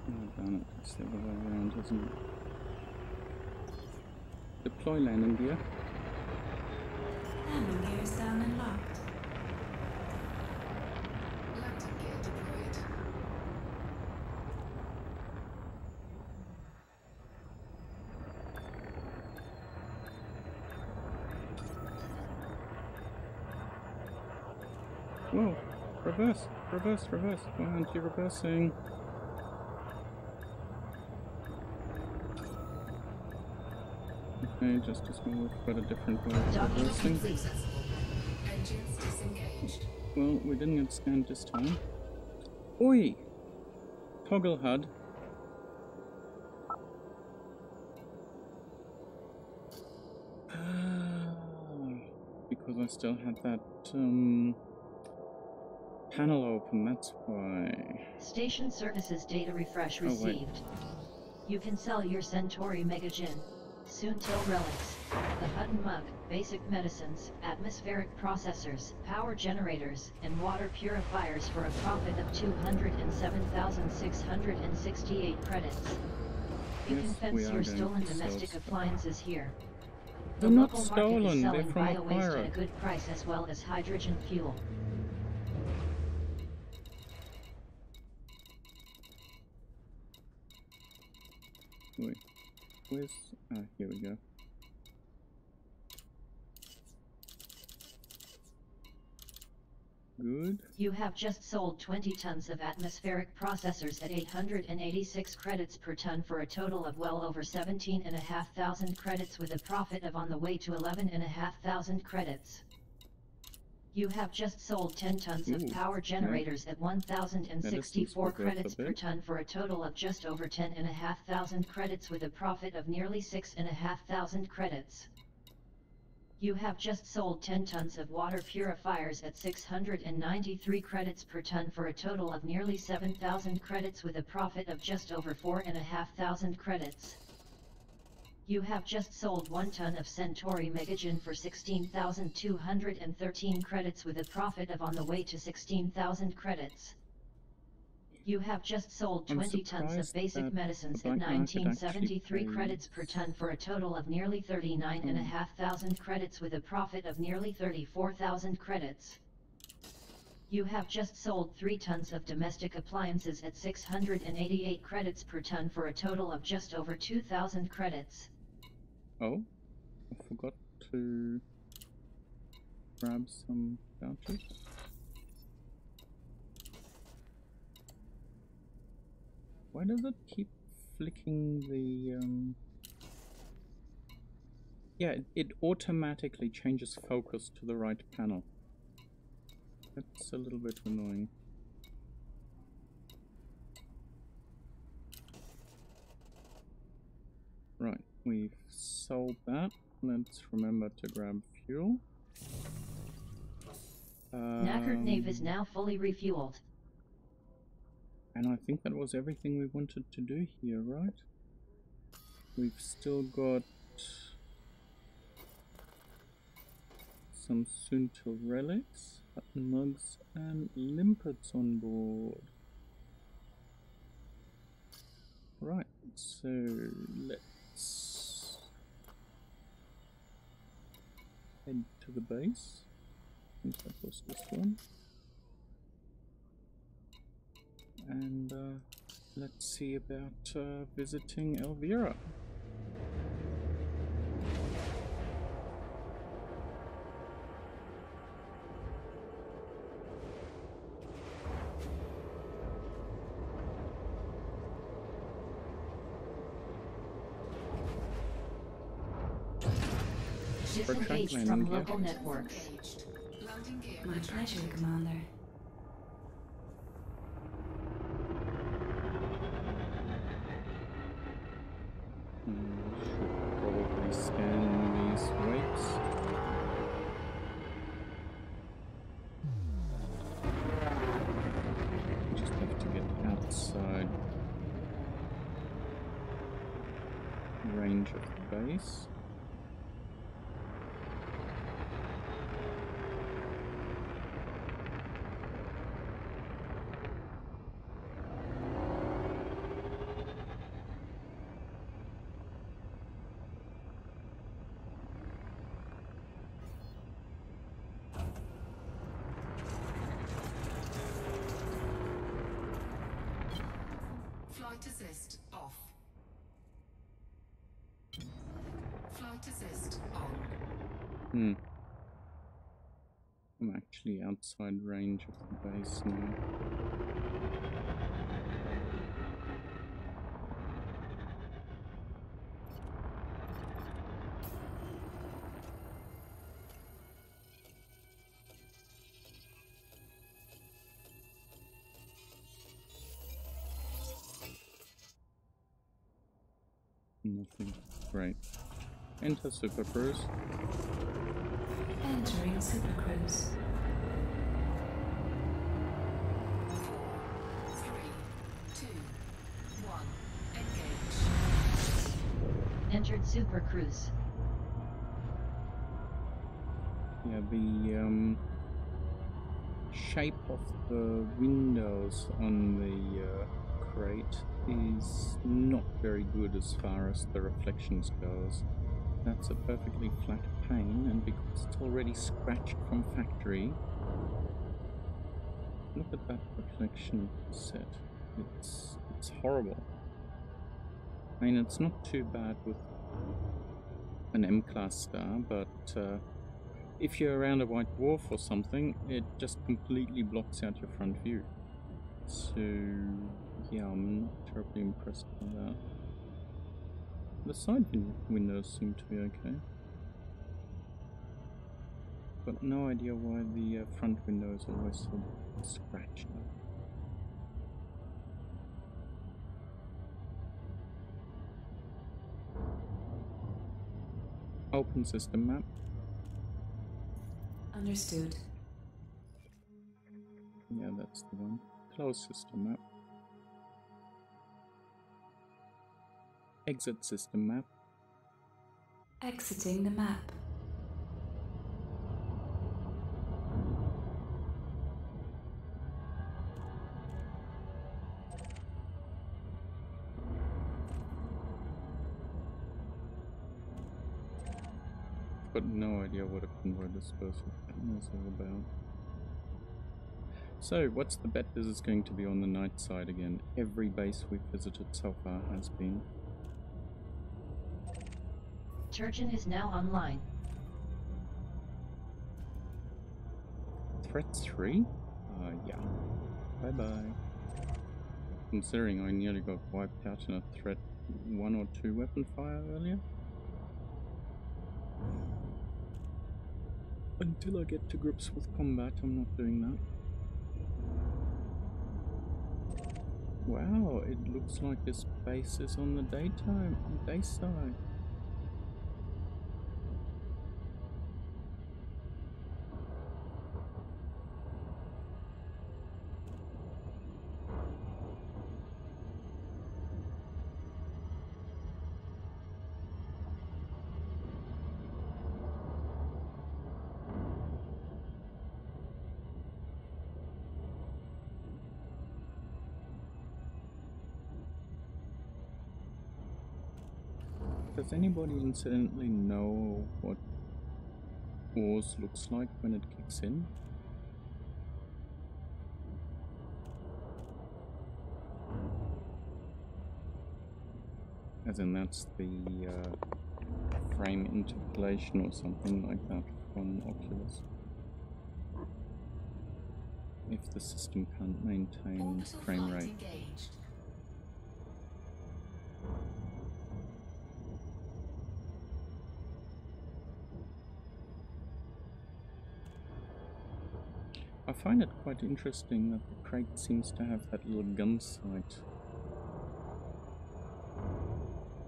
Oh, darn it. It's the other way around, isn't it? Deploy landing gear. Landing gear is down and locked. Landing gear deployed. Whoa! Reverse! Reverse! Reverse! Why aren't you reversing? Okay, just as well, we've got a different way of Docking reversing. complete. Successful. Engines disengaged. Well, we didn't get scanned this time. Oi! Toggle HUD. Because I still had that panel open, that's why. Station services data refresh Oh, wait. received. You can sell your Centauri Megagin, Soontil relics, the Hutton Mug, basic medicines, atmospheric processors, power generators, and water purifiers for a profit of 207,668 credits. You can Yes, we fence are your going stolen to sell domestic stuff. appliances here. The They're not local market stolen, is they're selling from a bio-waste at a pirate. good price as well as hydrogen fuel. Wait, where's... Ah, here we go. Good. You have just sold 20 tons of atmospheric processors at 886 credits per ton for a total of well over 17,500 credits with a profit of on the way to 11,500 credits. You have just sold 10 tons of Ooh, power generators at 1,064 Medicines were credits worth a per bit. ton for a total of just over 10,500 credits with a profit of nearly 6,500 credits. You have just sold 10 tons of water purifiers at 693 credits per ton for a total of nearly 7,000 credits with a profit of just over 4,500 credits. You have just sold 1 ton of Centauri Megagin for 16,213 credits with a profit of on the way to 16,000 credits. You have just sold I'm 20 tons of surprised basic that medicines the at black market 1973 actually credits per pays. ton for a total of nearly 39,500 credits with a profit of nearly 34,000 credits. You have just sold 3 tons of domestic appliances at 688 credits per ton for a total of just over 2,000 credits. Oh, I forgot to grab some vouchers. Why does it keep flicking the Yeah, it automatically changes focus to the right panel. That's a little bit annoying. Right, we've sold that. Let's remember to grab fuel. Knackert Nave is now fully refueled. And I think that was everything we wanted to do here, right? We've still got some Soontil relics, Hutton mugs, and limpets on board. Right, so let's head to the base. I think that was this one. And let's see about visiting Elvira. Disengaged landing from gear. local networks. Engaged. Landing gear My pleasure, retracted. Commander. range of the base. Flight assist off. Flight assist on. I'm actually outside range of the base now. Nothing. Great. Enter Super Cruise. Entering Super Cruise. 4, 3, 2, 1. Engage. Entered Super Cruise. Yeah, the shape of the windows on the crate is not very good as far as the reflections goes. That's a perfectly flat pane, and because it's already scratched from factory, look at that reflection set. It's horrible. I mean, it's not too bad with an M-class star, but if you're around a white dwarf or something, it just completely blocks out your front view. So, yeah, I'm not terribly impressed by that. The side windows seem to be okay. Got no idea why the front window is always so scratched up. Open system map. Understood. Yeah, that's the one. Close system map. Exit system map. Exiting the map. Got no idea what a convoy dispersal pattern is all about. So, what's the bet this is going to be on the night side again? Every base we've visited so far has been. Turgeon is now online. Threat 3? Yeah. Bye-bye. Considering I nearly got wiped out in a threat 1 or 2 weapon fire earlier. Until I get to grips with combat, I'm not doing that. Wow, it looks like this base is on the day side. Does anybody incidentally know what Oars looks like when it kicks in? As in that's the frame interpolation or something like that from Oculus. If the system can't maintain Orbital frame flight rate. engaged. I find it quite interesting that the crate seems to have that little gun sight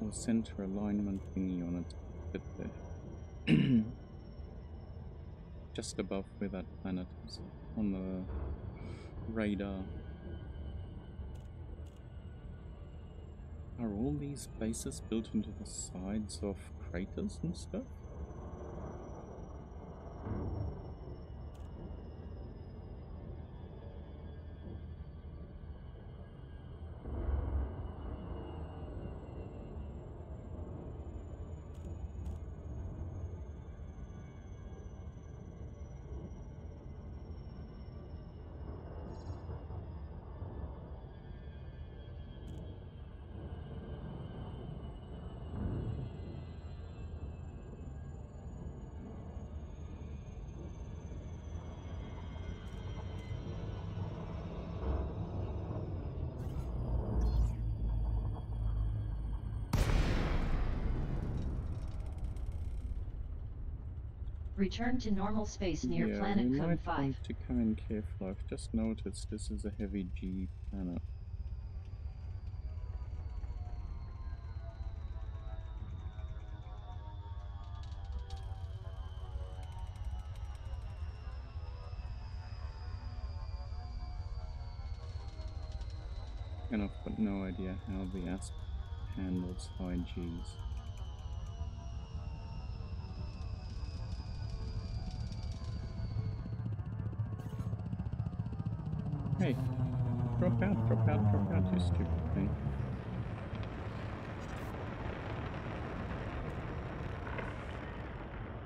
or center alignment thingy on it, but just above where that planet is on the radar. I Are all these bases built into the sides of craters and stuff? Return to normal space near Yeah, planet we Cone might 5. want to come in careful. I've just noticed this is a heavy G planet. And I've got no idea how the ASP handles high Gs. Hey, drop out, you stupid thing.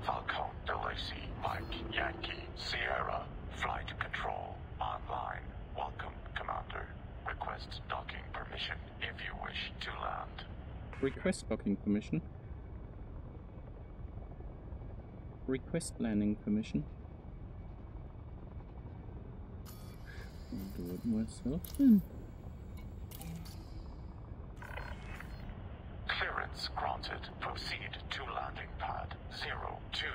Falcon Delacey, Mike, Yankee, Sierra, flight control, online. Welcome, Commander. Request docking permission if you wish to land. Request docking permission. Request landing permission. I'll do it myself then. Clearance granted. Proceed to landing pad 02.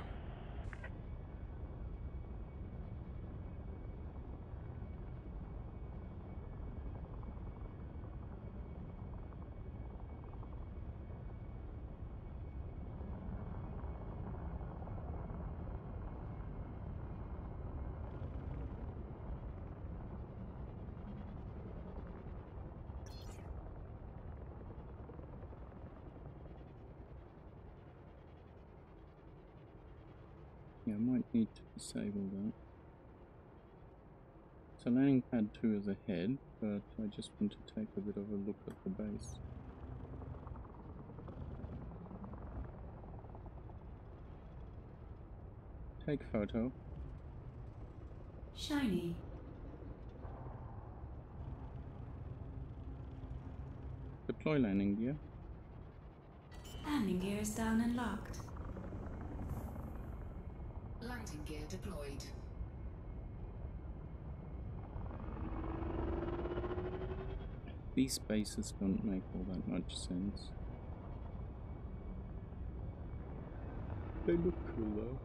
Yeah, I might need to disable that. So landing pad 2 is ahead, but I just want to take a bit of a look at the base. Take photo. Shiny. Deploy landing gear. Landing gear is down and locked. Landing gear deployed. These bases don't make all that much sense. They look cool though.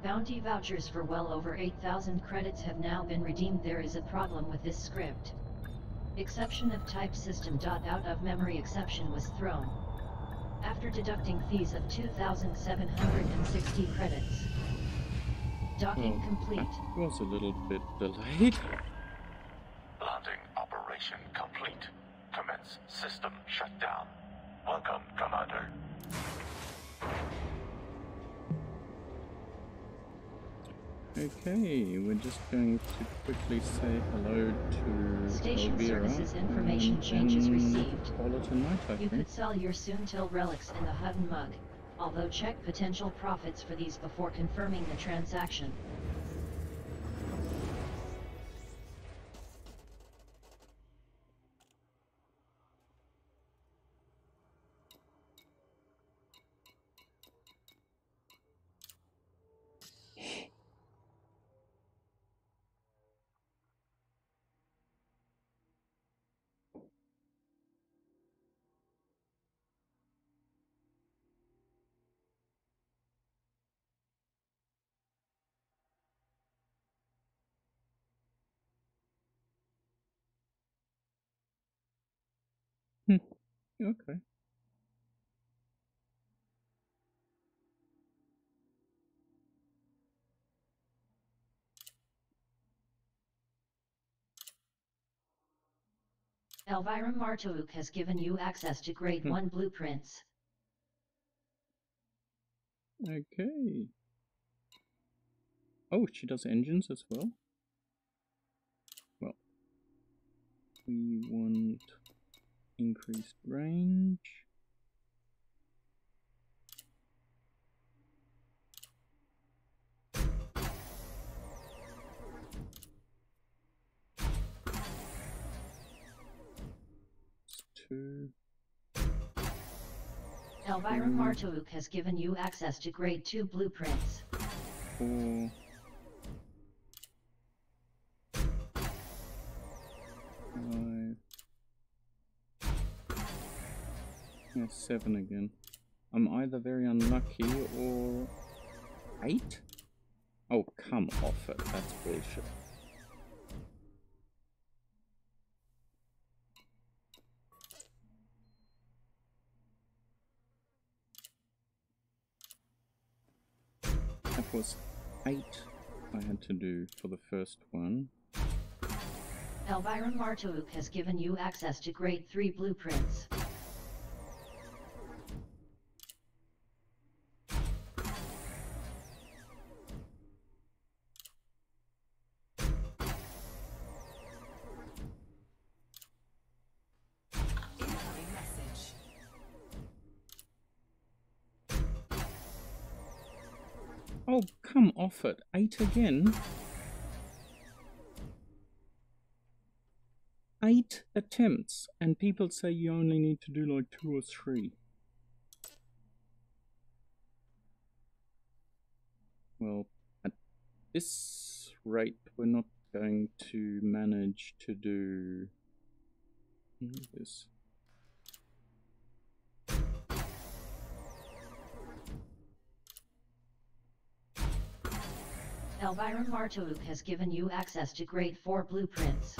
Bounty vouchers for well over 8,000 credits have now been redeemed. There is a problem with this script. Exception of type system. Out of memory exception was thrown. After deducting fees of 2,760 credits. Docking complete. That was a little bit delayed. Landing operation complete. Commence system shutdown. Welcome, Commander. Okay, we're just going to quickly say hello to Station Elvira, services information and changes then received. call it a night, I You think. could sell your soon-till relics in the Hutton mug, although check potential profits for these before confirming the transaction. Okay. Elvira Martouk has given you access to Grade 1 blueprints. Okay. Oh, she does engines as well? Well, we want increased range. Two. Elvira Martouk has given you access to Grade 2 blueprints. 4. 5. Yeah, 7 again. I'm either very unlucky or 8? Oh, come off it. That's bullshit. That was 8 I had to do for the first one. Elvira Martouk has given you access to Grade 3 blueprints. Incoming message. Oh, come off it. 8 again? 8 attempts, and people say you only need to do like 2 or 3. Well, at this rate, we're not going to manage to do this. Elvira Martouk has given you access to Grade 4 blueprints.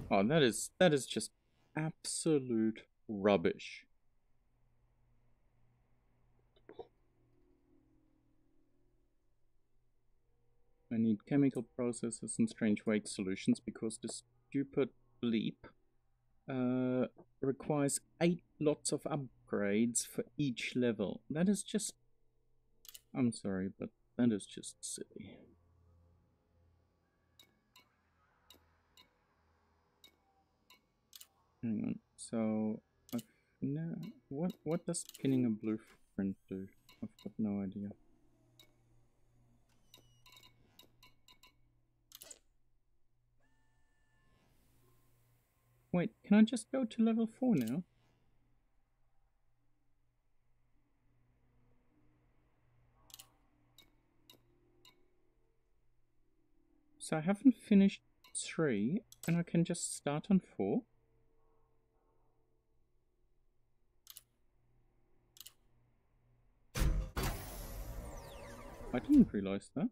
Oh, that is just absolute rubbish. I need chemical processes and strange weight solutions because this stupid bleep requires 8 lots of upgrades for each level. That is just... I'm sorry, but that is just silly. Hang on. So, what does pinning a blueprint do? I've got no idea. Wait, can I just go to level 4 now? So I haven't finished 3, and I can just start on 4? I didn't realize that.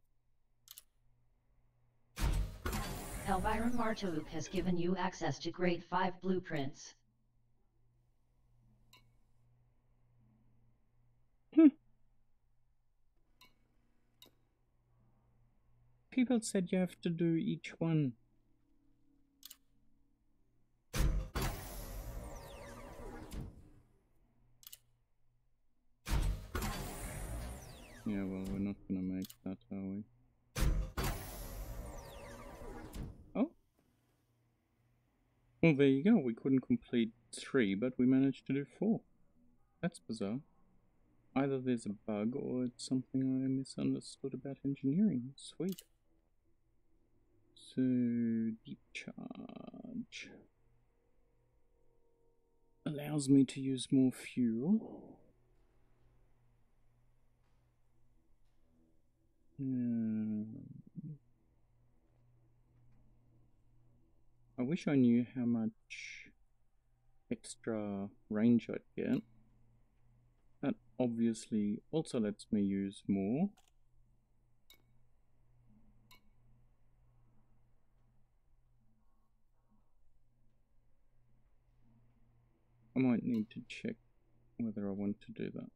Elvira Martouk has given you access to Grade 5 blueprints. People said you have to do each one. Yeah, well, we're not gonna make that, are we? Oh. Well, there you go. We couldn't complete 3, but we managed to do 4. That's bizarre. Either there's a bug or it's something I misunderstood about engineering. Sweet. So, deep charge allows me to use more fuel. I wish I knew how much extra range I'd get. That obviously also lets me use more. I might need to check whether I want to do that.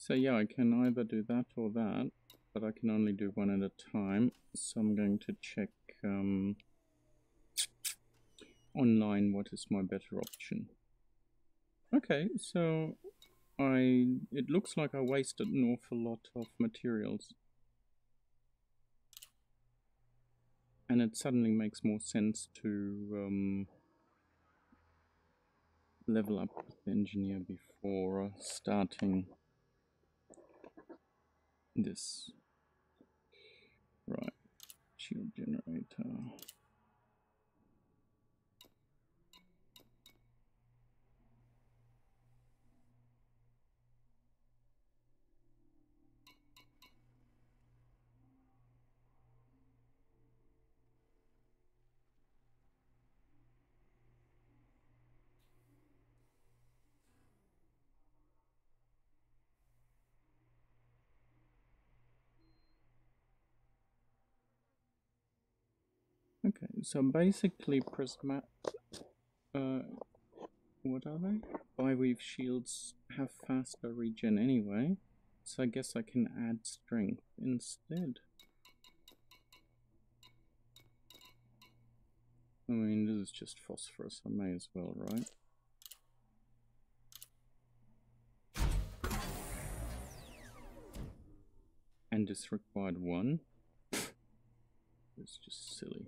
So yeah, I can either do that or that, but I can only do one at a time. So I'm going to check online what is my better option. Okay, so it looks like I wasted an awful lot of materials. And it suddenly makes more sense to level up with the engineer before starting this. Right, shield generator. Okay, so basically what are they? Biweave shields have faster regen anyway, so I guess I can add strength instead. I mean, this is just phosphorus, I may as well, right? And this required 1. It's just silly.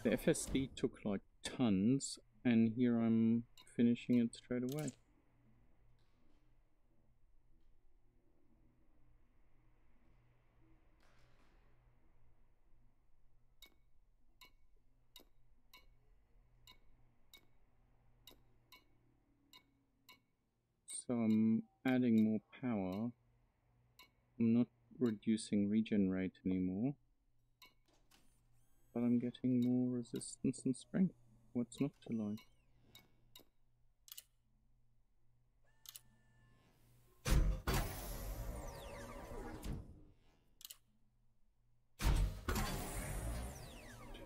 The FSD took like tons, and here I'm finishing it straight away. So I'm adding more power. I'm not reducing regen rate anymore, but I'm getting more resistance and strength. What's not to like?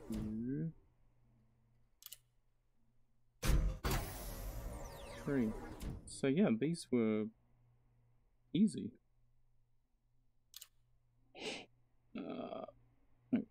Two, 3. So yeah, these were easy. Okay.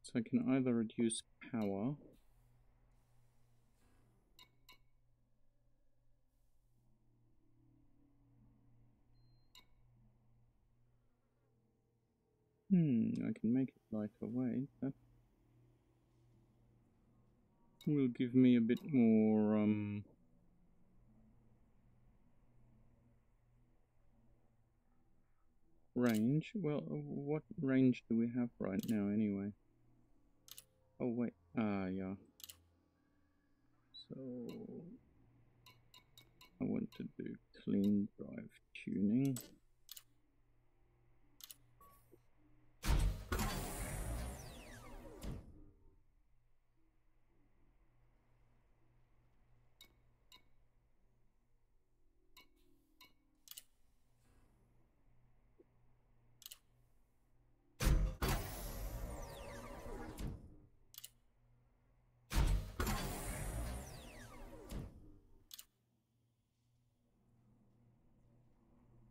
So I can either reduce power I can make it lighter weight. That will give me a bit more range. Well, what range do we have right now anyway? Oh wait, yeah. So I want to do clean drive tuning.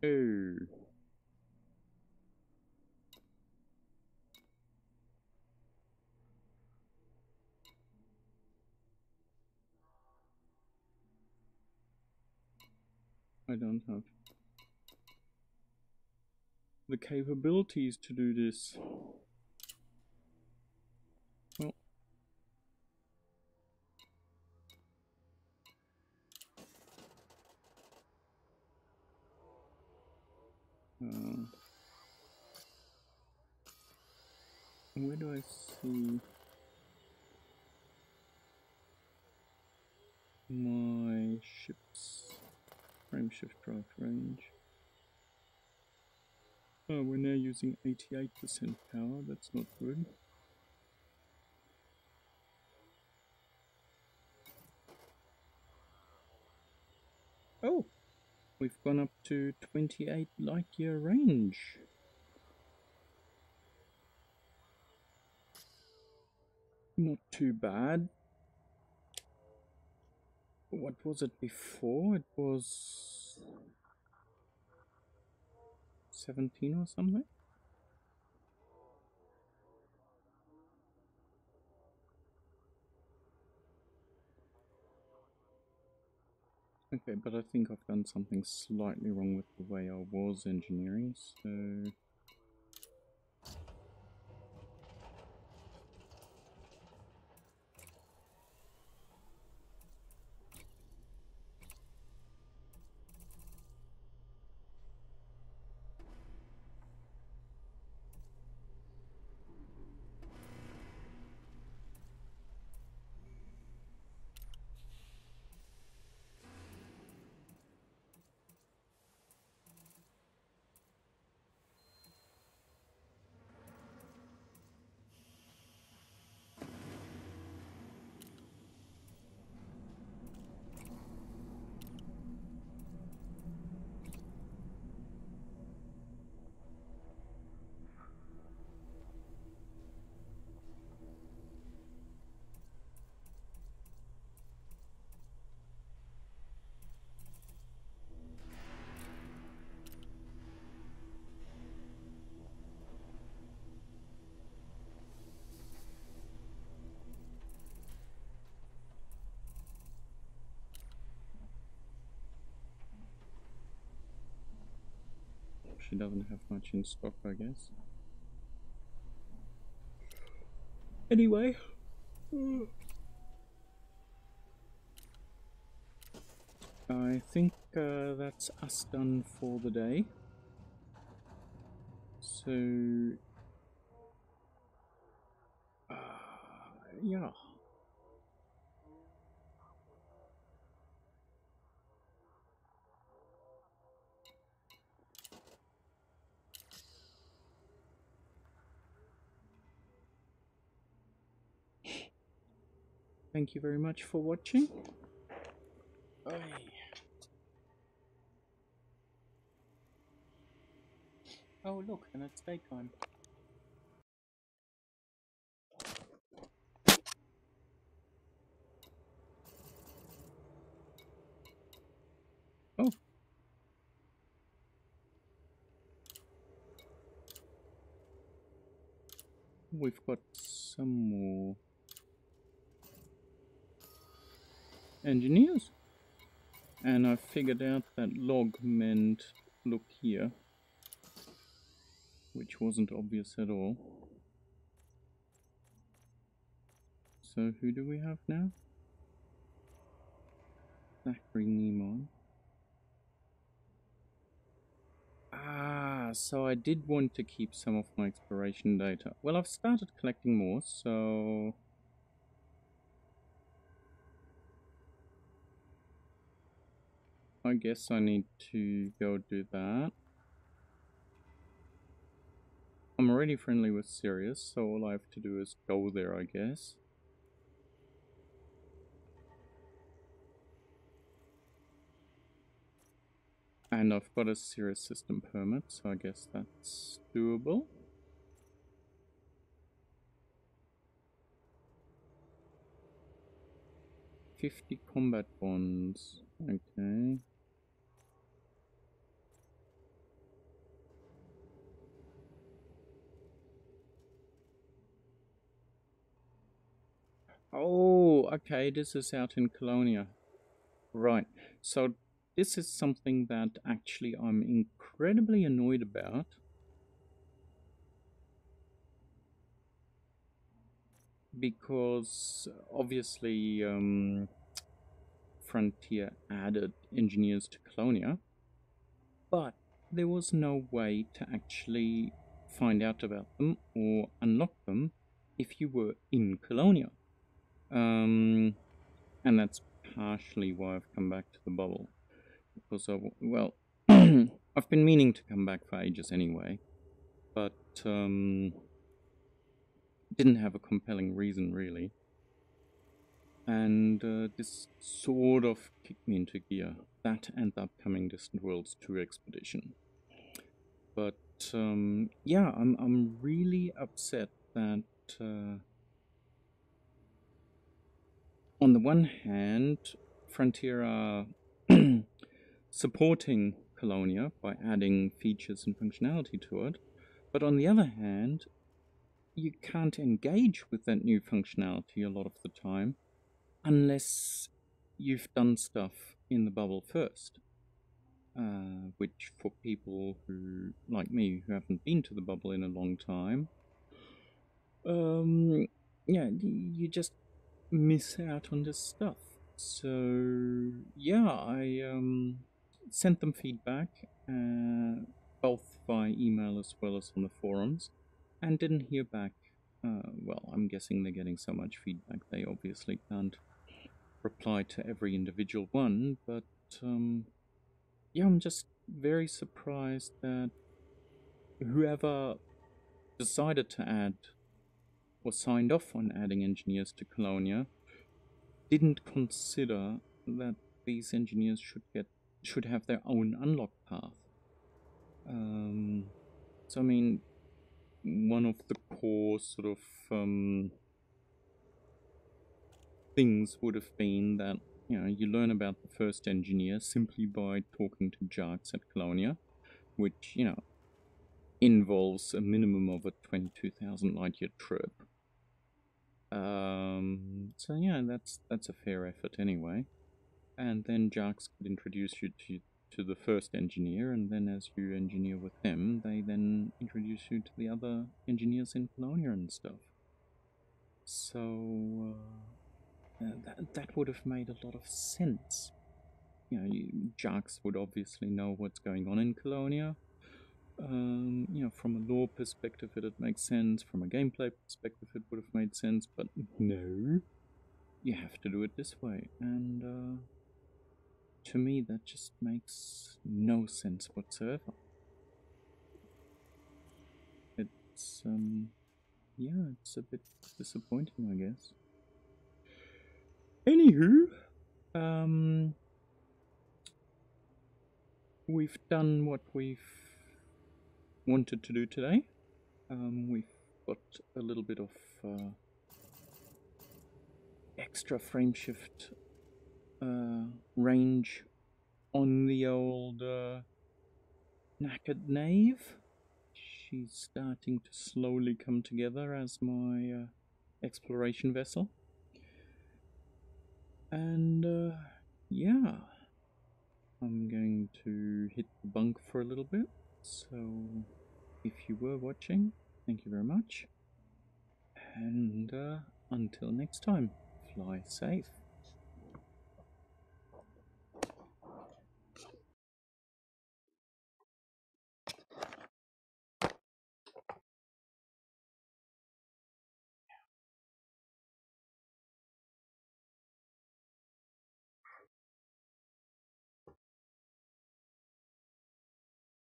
Oh, I don't have the capabilities to do this. Well, where do I see my ship's frame shift drive range? Oh, we're now using 88% power. That's not good. Oh, we've gone up to 28 light year range. Not too bad. What was it before? It was 17 or something? Okay, but I think I've done something slightly wrong with the way I was engineering, so... She doesn't have much in stock, I guess. Anyway. I think that's us done for the day. So... yeah. Thank you very much for watching. Oh look, and it's daytime. Oh. We've got some more engineers. And I figured out that log meant look here, which wasn't obvious at all. So who do we have now? Zachary Nimoy. Ah, so I did want to keep some of my exploration data. Well, I've started collecting more, so... I guess I need to go do that. I'm already friendly with Sirius, so all I have to do is go there, I guess. And I've got a Sirius system permit, so I guess that's doable. $50 combat bonds. Okay. Oh, okay, this is out in Colonia. Right, so this is something that actually I'm incredibly annoyed about. Because obviously Frontier added engineers to Colonia, but there was no way to actually find out about them or unlock them if you were in Colonia. And that's partially why I've come back to the bubble. Because, well, I've been meaning to come back for ages anyway, but didn't have a compelling reason, really. And this sort of kicked me into gear. That and the upcoming Distant Worlds 2 expedition. But yeah, I'm really upset that on the one hand, Frontier are supporting Colonia by adding features and functionality to it, but on the other hand, you can't engage with that new functionality a lot of the time unless you've done stuff in the bubble first. Which for people who, like me, who haven't been to the bubble in a long time, yeah, you just miss out on this stuff. So yeah, I sent them feedback, both by email as well as on the forums, and didn't hear back. Well, I'm guessing they're getting so much feedback they obviously can't reply to every individual one, but yeah, I'm just very surprised that whoever decided to add or signed off on adding engineers to Colonia didn't consider that these engineers should have their own unlock path. So I mean, one of the core sort of things would have been that, you know, you learn about the first engineer simply by talking to Jarks at Colonia, which, you know, involves a minimum of a 22,000 light year trip. So yeah, that's a fair effort anyway. And then Jarks could introduce you to the first engineer, and then as you engineer with them, they then introduce you to the other engineers in Colonia and stuff. So that would have made a lot of sense. You know, Jarks would obviously know what's going on in Colonia. You know, from a lore perspective, it makes sense. From a gameplay perspective, it would have made sense. But no, you have to do it this way. And to me, that just makes no sense whatsoever. It's, yeah, it's a bit disappointing, I guess. Anywho, we've done what we've wanted to do today. We've got a little bit of extra frameshift range on the old knackered knave. She's starting to slowly come together as my exploration vessel. And yeah, I'm going to hit the bunk for a little bit. So if you were watching, thank you very much. And until next time, fly safe.